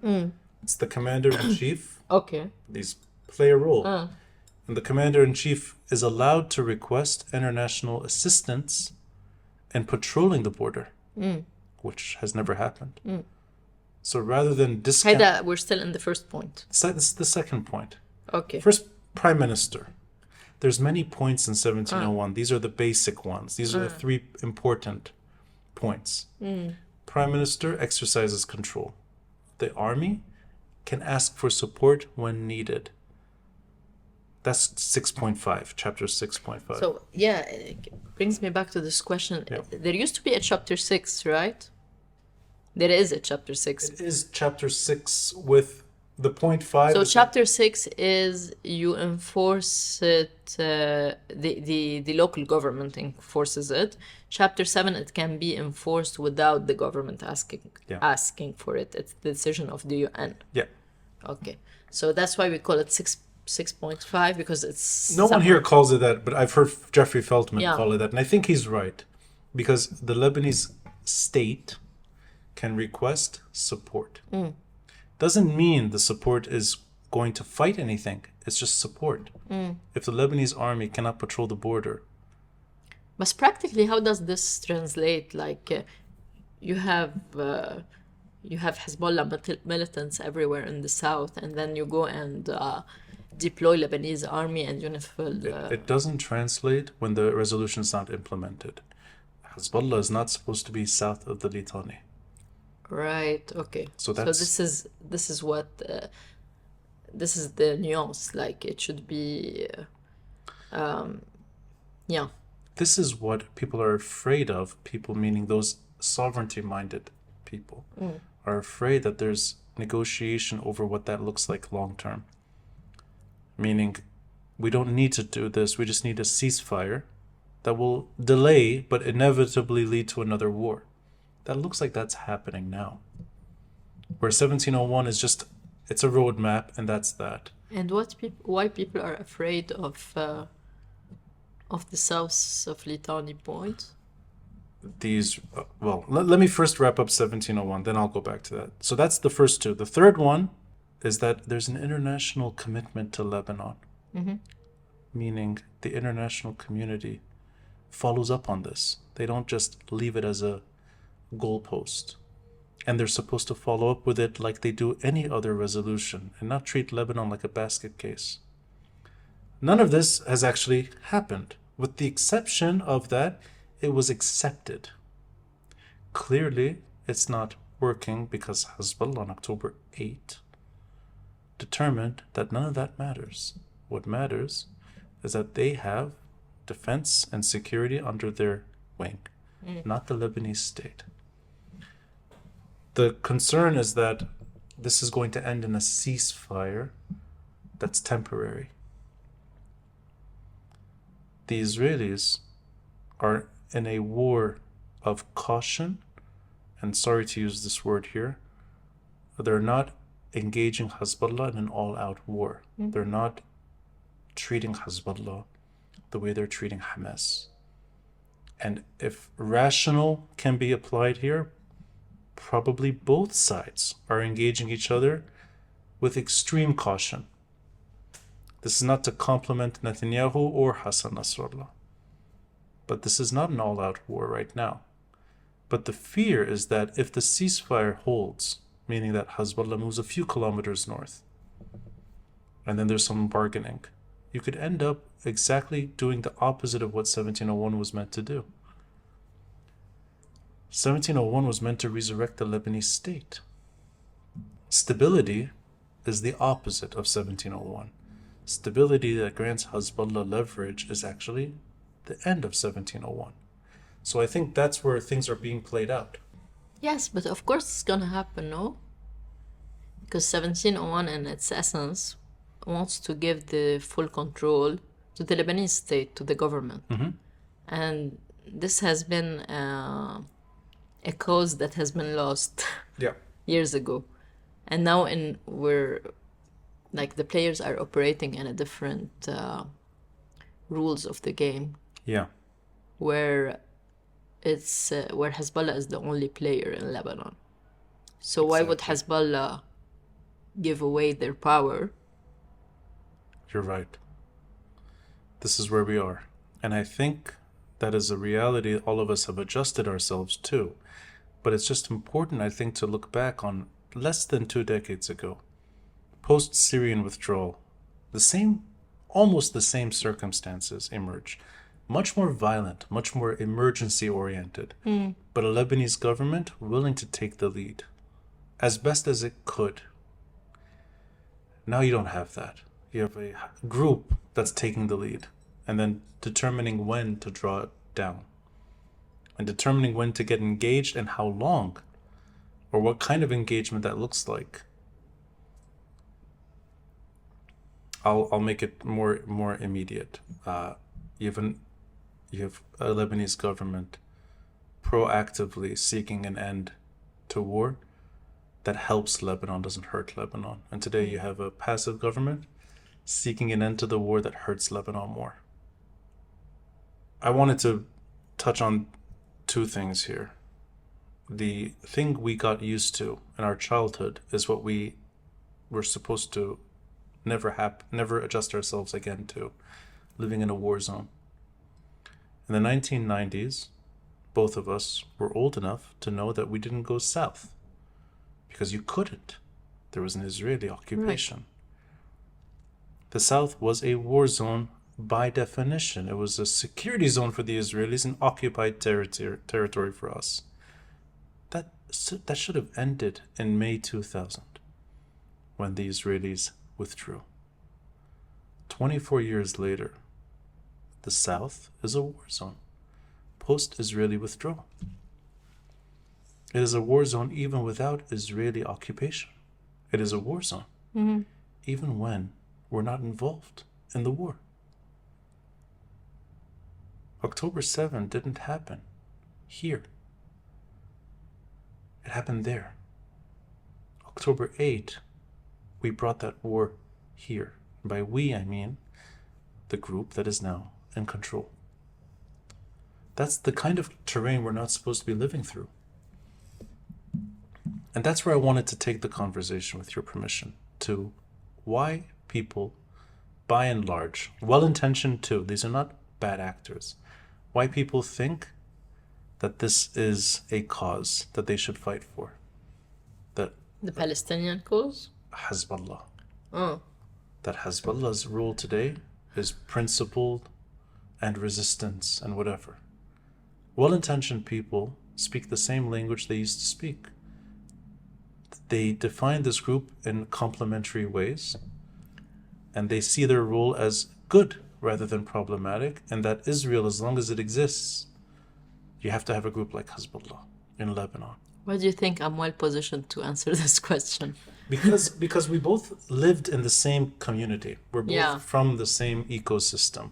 It's the commander-in-chief. Okay. These play a role. And the commander-in-chief is allowed to request international assistance in patrolling the border, which has never happened. So rather than discount... هيدا we're still in the first point. This is the second point. Okay. First, prime minister. There's many points in 1701. These are the basic ones. These are the three important points. Prime minister exercises control. The army can ask for support when needed. That's 6.5, chapter 6.5. So, yeah, it brings me back to this question. Yeah. There used to be a chapter 6, right? There is a chapter 6. It is chapter 6 with the point 5. So chapter 6 is you enforce it, the local government enforces it. Chapter 7, it can be enforced without the government asking for it. It's the decision of the UN. Yeah. Okay. So that's why we call it 6.5, because it's... No one here calls it that, but I've heard Jeffrey Feltman Yeah. call it that. And I think he's right. Because the Lebanese state can request support. Doesn't mean the support is going to fight anything. It's just support. If the Lebanese army cannot patrol the border, But practically, how does this translate? Like, you have Hezbollah militants everywhere in the south, and then you go and deploy Lebanese army and UNIFIL. it doesn't translate when the resolution is not implemented. Hezbollah is not supposed to be south of the Litani. Right. Okay. So this is what this is the nuance. Like, it should be. Yeah. This is what people are afraid of. People, meaning those sovereignty-minded people, are afraid that there's negotiation over what that looks like long term. Meaning, we don't need to do this. We just need a ceasefire that will delay but inevitably lead to another war. That looks like that's happening now. Where 1701 is just, it's a roadmap and that's that. And why people are afraid of the south of Litani point? These, let me first wrap up 1701, then I'll go back to that. So that's the first two. The third one is that there's an international commitment to Lebanon, meaning the international community follows up on this. They don't just leave it as a goalpost. And they're supposed to follow up with it like they do any other resolution and not treat Lebanon like a basket case. None of this has actually happened, with the exception of that it was accepted. Clearly, it's not working because Hezbollah on October 8 determined that none of that matters. What matters is that they have defense and security under their wing, not the Lebanese state. The concern is that this is going to end in a ceasefire that's temporary. The Israelis are in a war of caution, and sorry to use this word here, they're not engaging Hezbollah in an all-out war. They're not treating Hezbollah the way they're treating Hamas. And if rational can be applied here, probably both sides are engaging each other with extreme caution. This is not to compliment Netanyahu or Hassan Nasrallah, but this is not an all-out war right now. But the fear is that if the ceasefire holds, meaning that Hezbollah moves a few kilometers north, and then there's some bargaining, you could end up exactly doing the opposite of what 1701 was meant to do. 1701 was meant to resurrect the Lebanese state. Stability is the opposite of 1701. Stability that grants Hezbollah leverage is actually the end of 1701. So I think that's where things are being played out. Yes, but of course it's gonna happen, no? Because 1701 in its essence wants to give the full control to the Lebanese state, to the government. And this has been a cause that has been lost years ago. And now we're like the players are operating in a different rules of the game. Yeah. Where it's where Hezbollah is the only player in Lebanon. So why would Hezbollah give away their power? You're right. This is where we are. And I think that is a reality all of us have adjusted ourselves to. But it's just important, I think, to look back on less than 2 decades ago. Post-Syrian withdrawal, almost the same circumstances emerge. Much more violent, much more emergency-oriented. But a Lebanese government willing to take the lead as best as it could. Now you don't have that. You have a group that's taking the lead and then determining when to draw it down and determining when to get engaged and how long or what kind of engagement that looks like. I'll make it more immediate. You have a Lebanese government proactively seeking an end to war that helps Lebanon, doesn't hurt Lebanon. And today you have a passive government seeking an end to the war that hurts Lebanon more. I wanted to touch on 2 things here. The thing we got used to in our childhood is what we were supposed to never adjust ourselves again to, living in a war zone. In the 1990s, both of us were old enough to know that we didn't go south because you couldn't. There was an Israeli occupation. Right. The south was a war zone by definition. It was a security zone for the Israelis and occupied territory for us. That should have ended in May 2000 when the Israelis withdrew. 24 years later, the south is a war zone, post-Israeli withdrawal. It is a war zone even without Israeli occupation. It is a war zone, even when we're not involved in the war. October 7 didn't happen here. It happened there. October 8, we brought that war here. By we, I mean the group that is now in control. That's the kind of terrain we're not supposed to be living through. And that's where I wanted to take the conversation, with your permission, to why people, by and large, well-intentioned too, these are not bad actors, why people think that this is a cause that they should fight for. That the Palestinian cause? Hezbollah. Oh. That Hezbollah's rule today is principled and resistance and whatever. Well-intentioned people speak the same language they used to speak. They define this group in complementary ways, and they see their role as good rather than problematic, and that Israel, as long as it exists, you have to have a group like Hezbollah in Lebanon. Why do you think I'm well positioned to answer this question? Because we both lived in the same community. We're both Yeah. from the same ecosystem.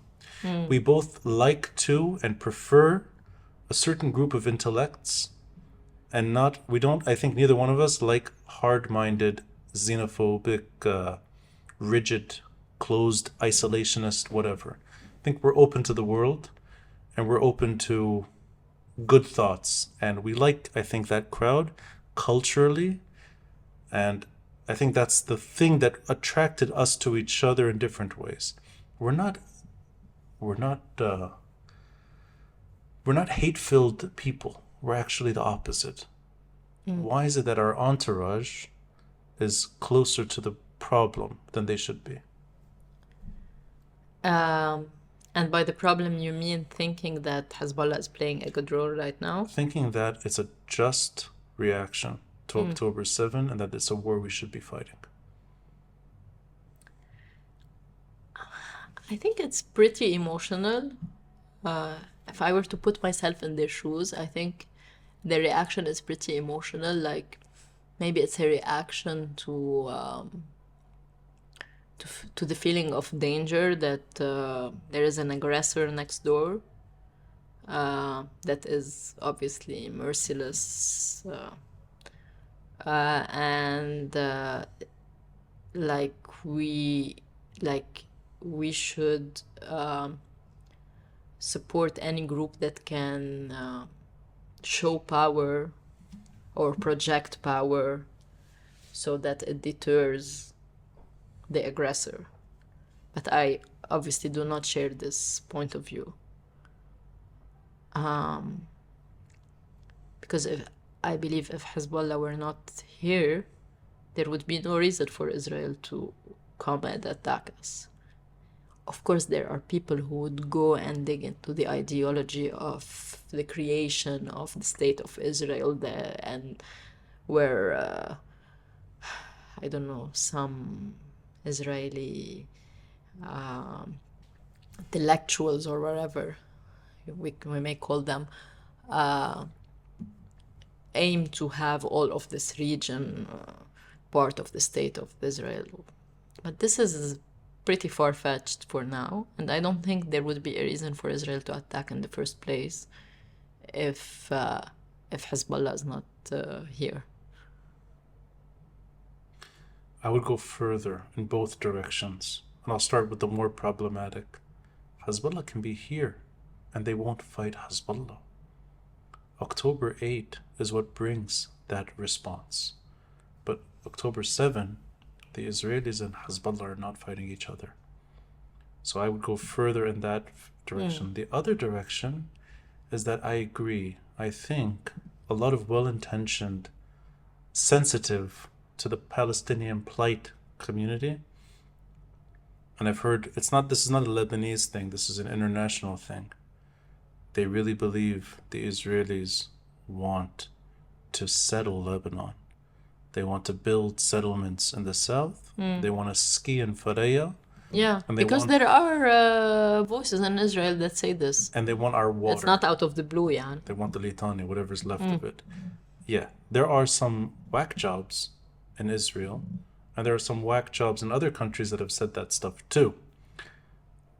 We both like to and prefer a certain group of intellects, and I think neither one of us like hard-minded, xenophobic, rigid, closed, isolationist, whatever. I think we're open to the world, and we're open to good thoughts, and we like, I think, that crowd culturally, and I think that's the thing that attracted us to each other in different ways. We're not hate-filled people. We're actually the opposite. Why is it that our entourage is closer to the problem than they should be? And by the problem, you mean thinking that Hezbollah is playing a good role right now? Thinking that it's a just reaction to October 7 and that it's a war we should be fighting. I think it's pretty emotional. If I were to put myself in their shoes, I think the reaction is pretty emotional. Like maybe it's a reaction to the feeling of danger that there is an aggressor next door that is obviously merciless, and we should support any group that can show power or project power so that it deters the aggressor. But I obviously do not share this point of view. Because I believe if Hezbollah were not here, there would be no reason for Israel to come and attack us. Of course, there are people who would go and dig into the ideology of the creation of the state of Israel there, and where, I don't know, some Israeli intellectuals or whatever we may call them, aim to have all of this region part of the state of Israel. But this is pretty far-fetched for now, and I don't think there would be a reason for Israel to attack in the first place if Hezbollah is not here. I would go further in both directions, and I'll start with the more problematic. Hezbollah can be here, and they won't fight Hezbollah. October 8 is what brings that response. But October 7, the Israelis and Hezbollah are not fighting each other. So I would go further in that direction. The other direction is that I agree. I think a lot of well-intentioned, sensitive to the Palestinian plight community, and I've heard this is not a Lebanese thing, this is an international thing. They really believe the Israelis want to settle Lebanon. They want to build settlements in the south. They want to ski in Faraya. Yeah, because there are voices in Israel that say this. And they want our water. It's not out of the blue, yeah. They want the litani, whatever's left of it. Yeah, there are some whack jobs in Israel, and there are some whack jobs in other countries that have said that stuff too.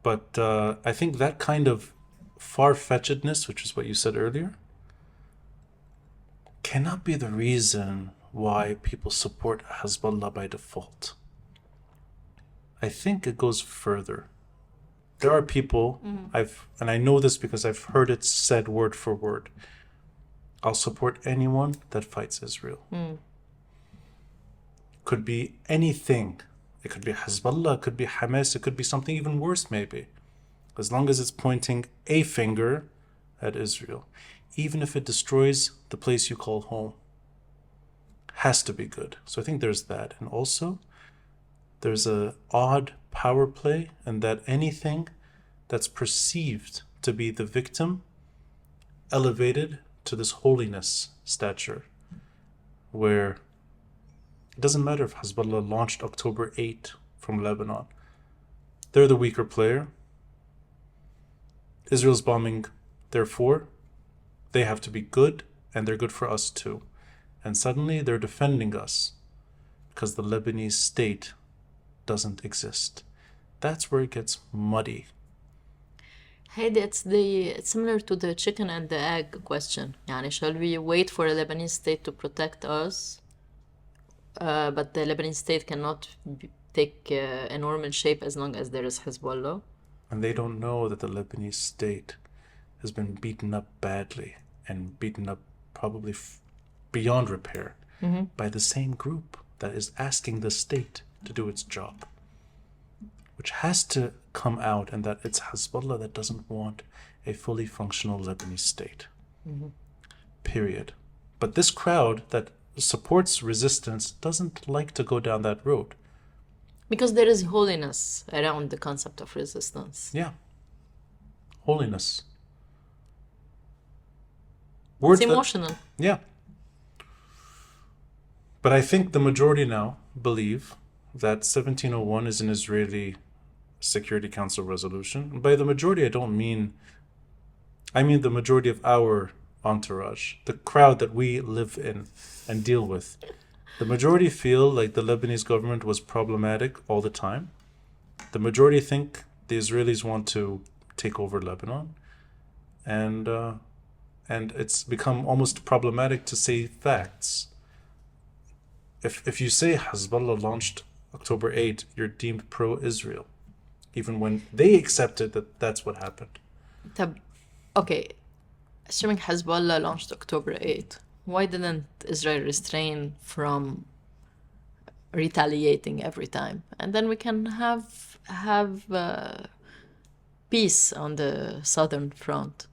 But I think that kind of far-fetchedness, which is what you said earlier, cannot be the reason why people support Hezbollah by default. I think it goes further. There are people, and I know this because I've heard it said word for word, I'll support anyone that fights Israel. Could be anything. It could be Hezbollah, it could be Hamas, it could be something even worse maybe. As long as it's pointing a finger at Israel. Even if it destroys the place you call home. Has to be good. So I think there's that. And also, there's a odd power play, and that anything that's perceived to be the victim elevated to this holiness stature, where it doesn't matter if Hezbollah launched October 8 from Lebanon. They're the weaker player. Israel's bombing, therefore, they have to be good, and they're good for us too. And suddenly they're defending us because the Lebanese state doesn't exist. That's where it gets muddy. Hey, it's similar to the chicken and the egg question. يعني, shall we wait for a Lebanese state to protect us? But the Lebanese state cannot take a normal shape as long as there is Hezbollah. And they don't know that the Lebanese state has been beaten up badly, and beaten up probably beyond repair by the same group that is asking the state to do its job, which has to come out, and that it's Hezbollah that doesn't want a fully functional Lebanese state. Period. But this crowd that supports resistance doesn't like to go down that road. Because there is holiness around the concept of resistance. Yeah. Holiness. It's emotional. Yeah. But I think the majority now believe that 1701 is an Israeli Security Council resolution. By the majority, I mean the majority of our entourage, the crowd that we live in and deal with. The majority feel like the Lebanese government was problematic all the time. The majority think the Israelis want to take over Lebanon. And it's become almost problematic to say facts. If you say Hezbollah launched October 8, you're deemed pro-Israel, even when they accepted that that's what happened. Okay, assuming Hezbollah launched October 8, why didn't Israel restrain from retaliating every time? And then we can have peace on the southern front.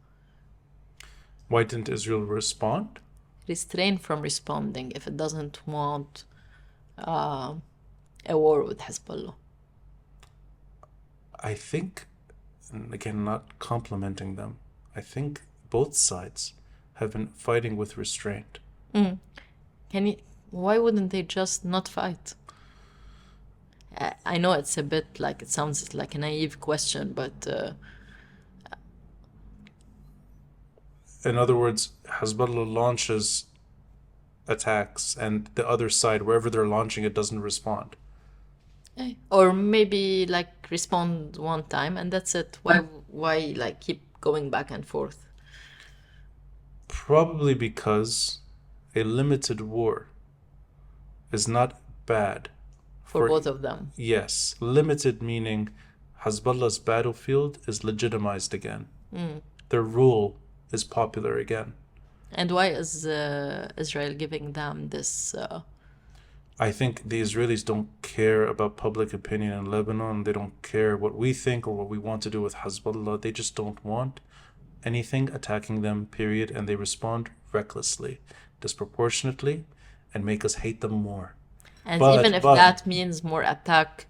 Why didn't Israel respond? Restrain from responding if it doesn't want a war with Hezbollah. I think, and again, not complimenting them, I think both sides have been fighting with restraint. Why wouldn't they just not fight? I know it's a bit like, it sounds like a naive question, but in other words, Hezbollah launches attacks and the other side, wherever they're launching it, doesn't respond. Or maybe like respond one time and that's it. Why like keep going back and forth? Probably because a limited war is not bad for both of them. Yes, limited meaning Hezbollah's battlefield is legitimized again. Their rule is popular again. And why is Israel giving them this? I think the Israelis don't care about public opinion in Lebanon. They don't care what we think or what we want to do with Hezbollah. They just don't want anything attacking them, period. And they respond recklessly, disproportionately, and make us hate them more. And even if that means more attack.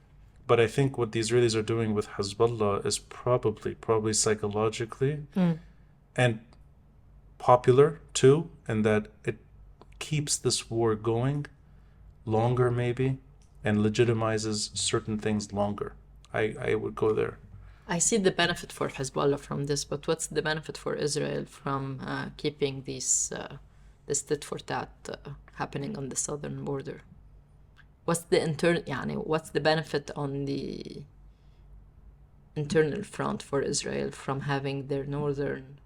But I think what the Israelis are doing with Hezbollah is probably psychologically and popular too, and that it keeps this war going longer maybe and legitimizes certain things longer. I would go there. I see the benefit for Hezbollah from this, but what's the benefit for Israel from keeping this tit for tat happening on the southern border? What's the benefit on the internal front for Israel from having their northern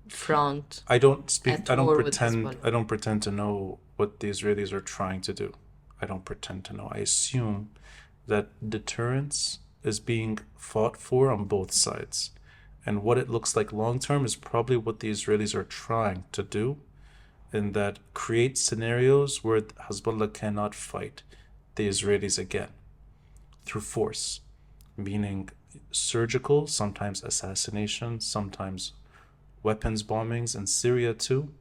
front? I don't pretend to know what the Israelis are trying to do. I don't pretend to know. I assume that deterrence is being fought for on both sides. And what it looks like long term is probably what the Israelis are trying to do, in that create scenarios where Hezbollah cannot fight the Israelis again through force, meaning surgical, sometimes assassination, sometimes weapons bombings in Syria too.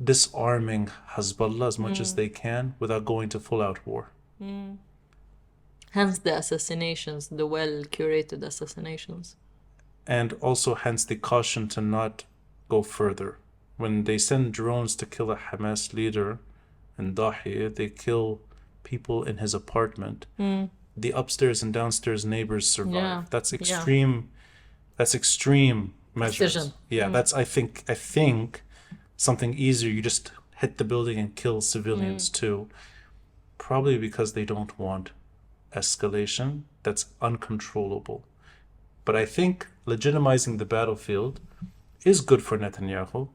disarming Hezbollah as much as they can without going to full-out war. Hence the assassinations, the well-curated assassinations. And also hence the caution to not go further. When they send drones to kill a Hamas leader in Dahi, they kill people in his apartment. The upstairs and downstairs neighbors survive. Yeah. That's extreme. That's extreme measures. Precision. Yeah, that's I think something easier. You just hit the building and kill civilians too. Probably because they don't want escalation that's uncontrollable. But I think legitimizing the battlefield is good for Netanyahu.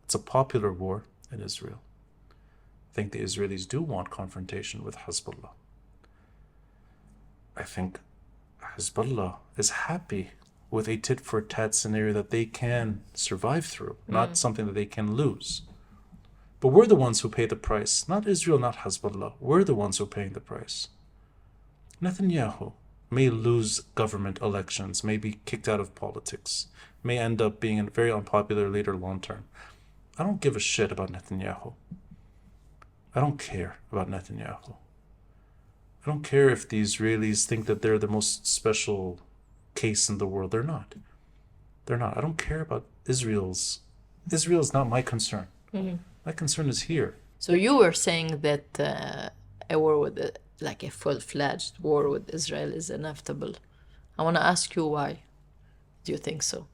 It's a popular war in Israel. I think the Israelis do want confrontation with Hezbollah. I think Hezbollah is happy with a tit-for-tat scenario that they can survive through, not something that they can lose. But we're the ones who pay the price, not Israel, not Hezbollah. We're the ones who are paying the price. Netanyahu may lose government elections, may be kicked out of politics, may end up being very unpopular later long term. I don't give a shit about Netanyahu. I don't care about Netanyahu. I don't care if the Israelis think that they're the most special case in the world. They're not. They're not. I don't care about Israel's not my concern. My concern is here. So you were saying that a war with, like a full-fledged war with Israel is inevitable. I want to ask you why. Do you think so?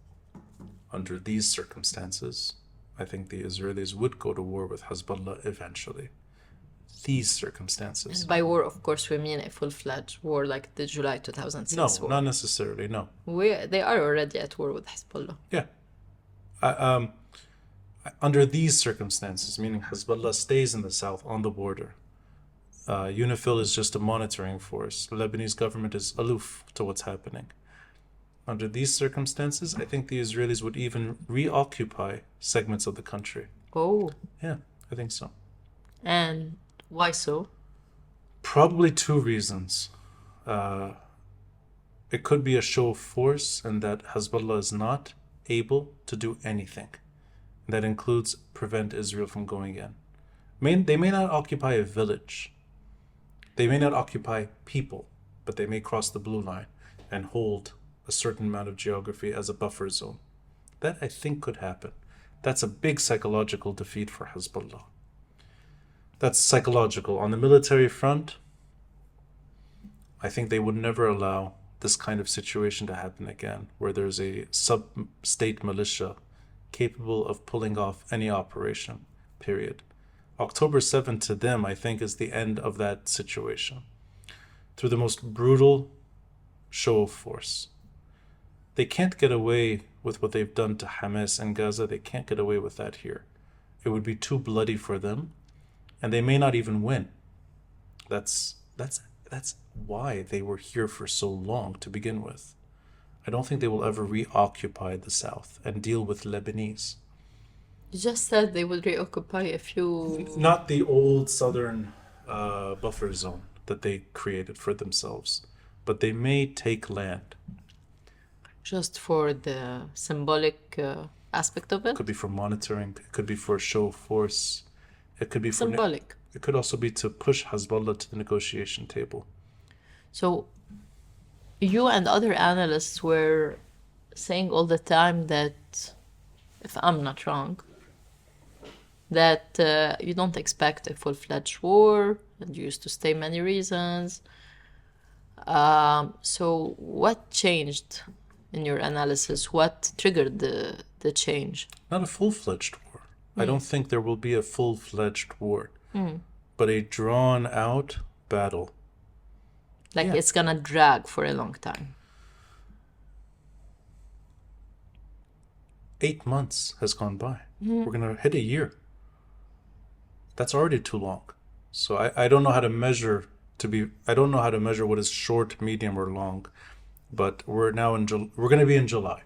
Under these circumstances, I think the Israelis would go to war with Hezbollah eventually. These circumstances. And by war, of course, we mean a full-fledged war like the July 2006 war. No, not necessarily, no. They are already at war with Hezbollah. Yeah. Under these circumstances, meaning Hezbollah stays in the south on the border, UNIFIL is just a monitoring force. The Lebanese government is aloof to what's happening. Under these circumstances, I think the Israelis would even reoccupy segments of the country. Oh. Yeah, I think so. And why so? Probably two reasons. It could be a show of force and that Hezbollah is not able to do anything. That includes prevent Israel from going in. They may not occupy a village. They may not occupy people, but they may cross the blue line and hold a certain amount of geography as a buffer zone. That I think could happen. That's a big psychological defeat for Hezbollah. That's psychological. On the military front, I think they would never allow this kind of situation to happen again, where there's a sub-state militia capable of pulling off any operation, period. October 7th to them, I think, is the end of that situation. Through the most brutal show of force. They can't get away with what they've done to Hamas and Gaza. They can't get away with that here. It would be too bloody for them, and they may not even win. That's why they were here for so long to begin with. I don't think they will ever reoccupy the south and deal with Lebanese. You just said they would reoccupy a few... Not the old southern buffer zone that they created for themselves, but they may take land. Just for the symbolic aspect of it? It could be for monitoring, it could be for a show of force, it could be for... Symbolic. It could also be to push Hezbollah to the negotiation table. So, you and other analysts were saying all the time that, if I'm not wrong, that you don't expect a full-fledged war, and you used to state many reasons. So what changed in your analysis? What triggered the change? Not a full-fledged war. I don't think there will be a full-fledged war, but a drawn-out battle. Like it's gonna drag for a long time. 8 months has gone by. We're gonna hit a year. That's already too long. So I don't know how to measure I don't know how to measure what is short, medium, or long. But we're now we're gonna be in July.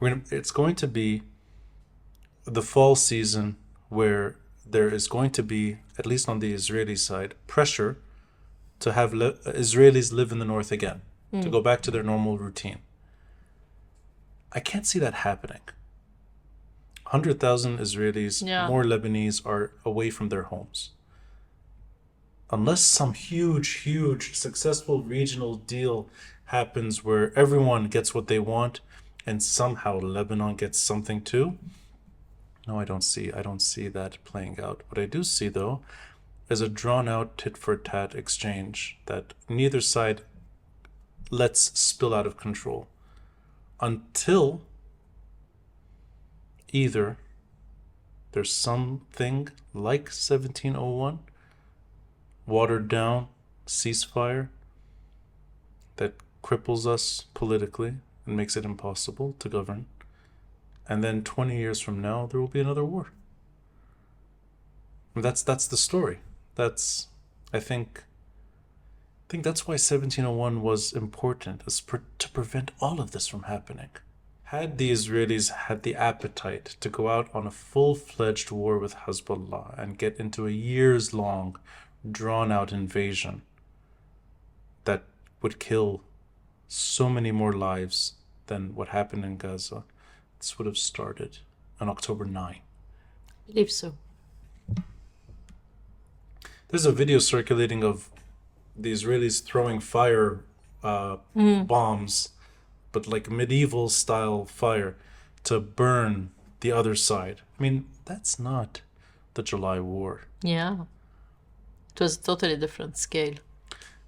It's going to be the fall season where there is going to be, at least on the Israeli side, pressure to have Israelis live in the north again, to go back to their normal routine. I can't see that happening. 100,000 Israelis, Yeah. more Lebanese are away from their homes. Unless some huge, successful regional deal happens where everyone gets what they want and somehow Lebanon gets something too, no, I don't see that playing out. What I do see, though, is a drawn-out tit-for-tat exchange that neither side lets spill out of control until either there's something like 1701, watered down ceasefire that cripples us politically and makes it impossible to govern, and then 20 years from now there will be another war. That's the story. That's I think that's why 1701 was important, is to prevent all of this from happening. Had the Israelis had the appetite to go out on a full-fledged war with Hezbollah and get into a years-long, drawn-out invasion that would kill so many more lives than what happened in Gaza, this would have started on October 9. I believe so. There's a video circulating of the Israelis throwing fire bombs, but like medieval style fire, to burn the other side. I mean, that's not the July War. Yeah. It was a totally different scale.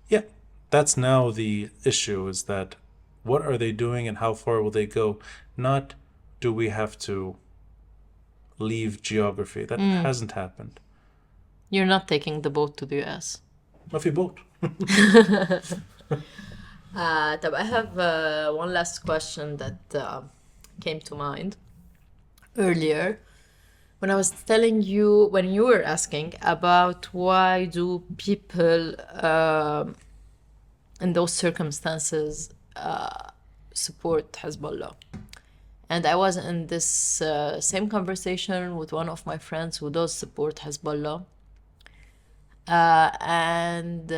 Yeah, that's now the issue, is that what are they doing and how far will they go? Not do we have to leave geography. That hasn't happened. You're not taking the boat to the US. ما في boat. طب I have one last question that came to mind earlier when I was telling you, when you were asking about why do people in those circumstances support Hezbollah. And I was in this same conversation with one of my friends who does support Hezbollah. And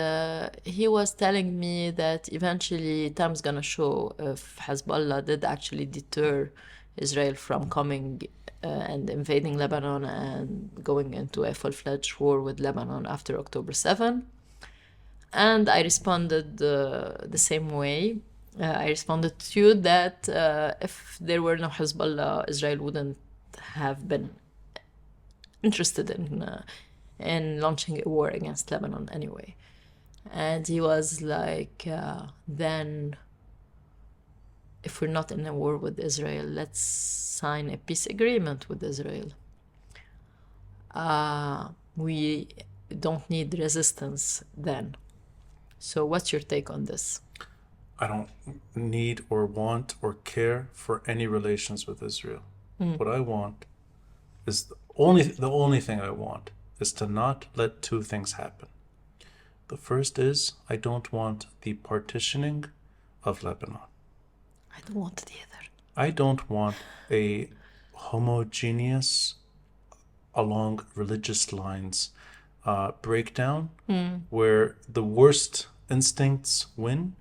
he was telling me that eventually time's gonna show if Hezbollah did actually deter Israel from coming and invading Lebanon and going into a full-fledged war with Lebanon after October 7. And I responded the same way. I responded to you that if there were no Hezbollah, Israel wouldn't have been interested in launching a war against Lebanon anyway. And he was like, then if we're not in a war with Israel, let's sign a peace agreement with Israel. We don't need resistance then. So what's your take on this? I don't need or want or care for any relations with Israel. What I want is the only thing I want is to not let two things happen. The first is I don't want the partitioning of Lebanon. I don't want it either. I don't want a homogeneous, along religious lines, breakdown where the worst instincts win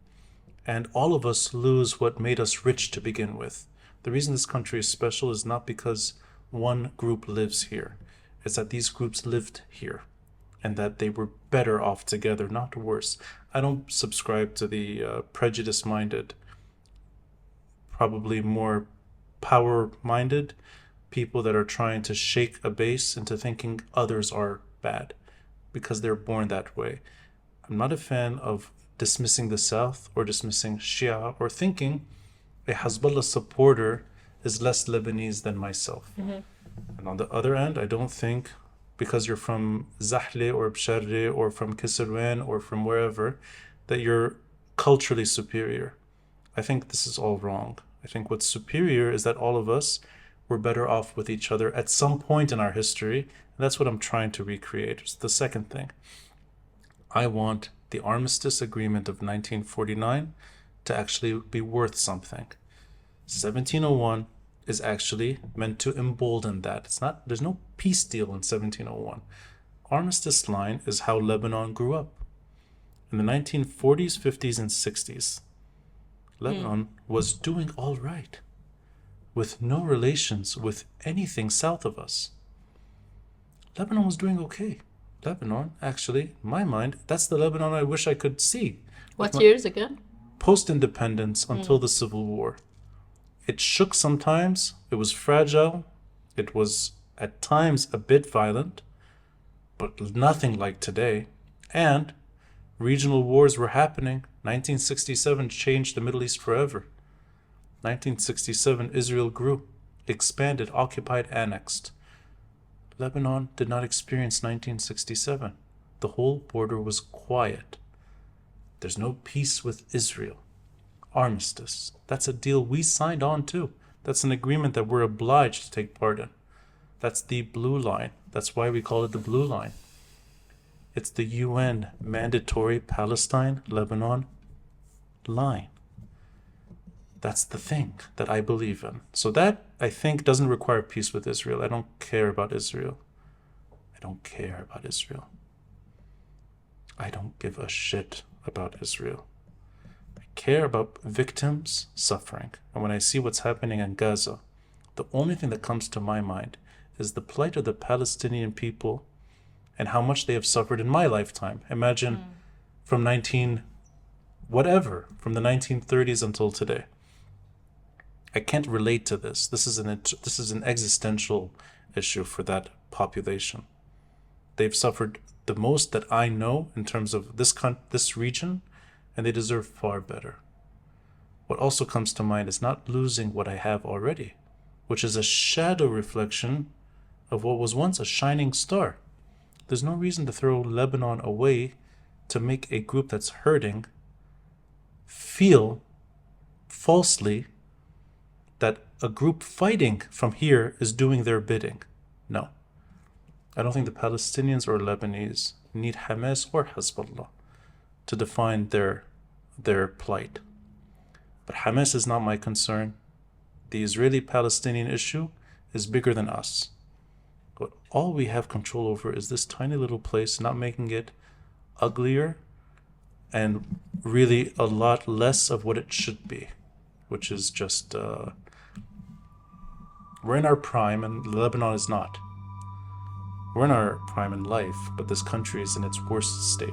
and all of us lose what made us rich to begin with. The reason this country is special is not because one group lives here. It's that these groups lived here and that they were better off together, not worse. I don't subscribe to the prejudice-minded, probably more power-minded people that are trying to shake a base into thinking others are bad because they're born that way. I'm not a fan of dismissing the South or dismissing Shia or thinking a Hezbollah supporter is less Lebanese than myself. And on the other end, I don't think because you're from Zahle or Bsharri or from Kisrwan or from wherever that you're culturally superior. I think this is all wrong. I think what's superior is that all of us were better off with each other at some point in our history. And that's what I'm trying to recreate. It's the second thing. I want the Armistice Agreement of 1949 to actually be worth something. 1701 is actually meant to embolden that. There's no peace deal in 1701. Armistice line is how Lebanon grew up. In the 1940s, 50s, and 60s, Lebanon was doing all right. with no relations with anything south of us. Lebanon was doing okay. Lebanon, actually, in my mind, that's the Lebanon I wish I could see. What years again? Post-independence until the Civil War. It shook sometimes. It was fragile. It was at times a bit violent, but nothing like today. And regional wars were happening. 1967 changed the Middle East forever. 1967, Israel grew, expanded, occupied, annexed. Lebanon did not experience 1967. The whole border was quiet. There's no peace with Israel. Armistice. That's a deal we signed on to. That's an agreement that we're obliged to take part in. That's the blue line. That's why we call it the blue line. It's the UN mandatory Palestine-Lebanon line. That's the thing that I believe in. So that, I think, doesn't require peace with Israel. I don't care about Israel. I don't care about Israel. I don't give a shit about Israel. I care about victims suffering. And when I see what's happening in Gaza, the only thing that comes to my mind is the plight of the Palestinian people and how much they have suffered in my lifetime. Imagine from from the 1930s until today. I can't relate to this. This is an existential issue for that population. They've suffered the most that I know in terms of this region, and they deserve far better. What also comes to mind is not losing what I have already, which is a shadow reflection of what was once a shining star. There's no reason to throw Lebanon away to make a group that's hurting feel falsely that a group fighting from here is doing their bidding. No. I don't think the Palestinians or Lebanese need Hamas or Hezbollah to define their plight. But Hamas is not my concern. The Israeli-Palestinian issue is bigger than us. But all we have control over is this tiny little place, not making it uglier and really a lot less of what it should be, which is just, we're in our prime and Lebanon is not. We're in our prime in life, but this country is in its worst state.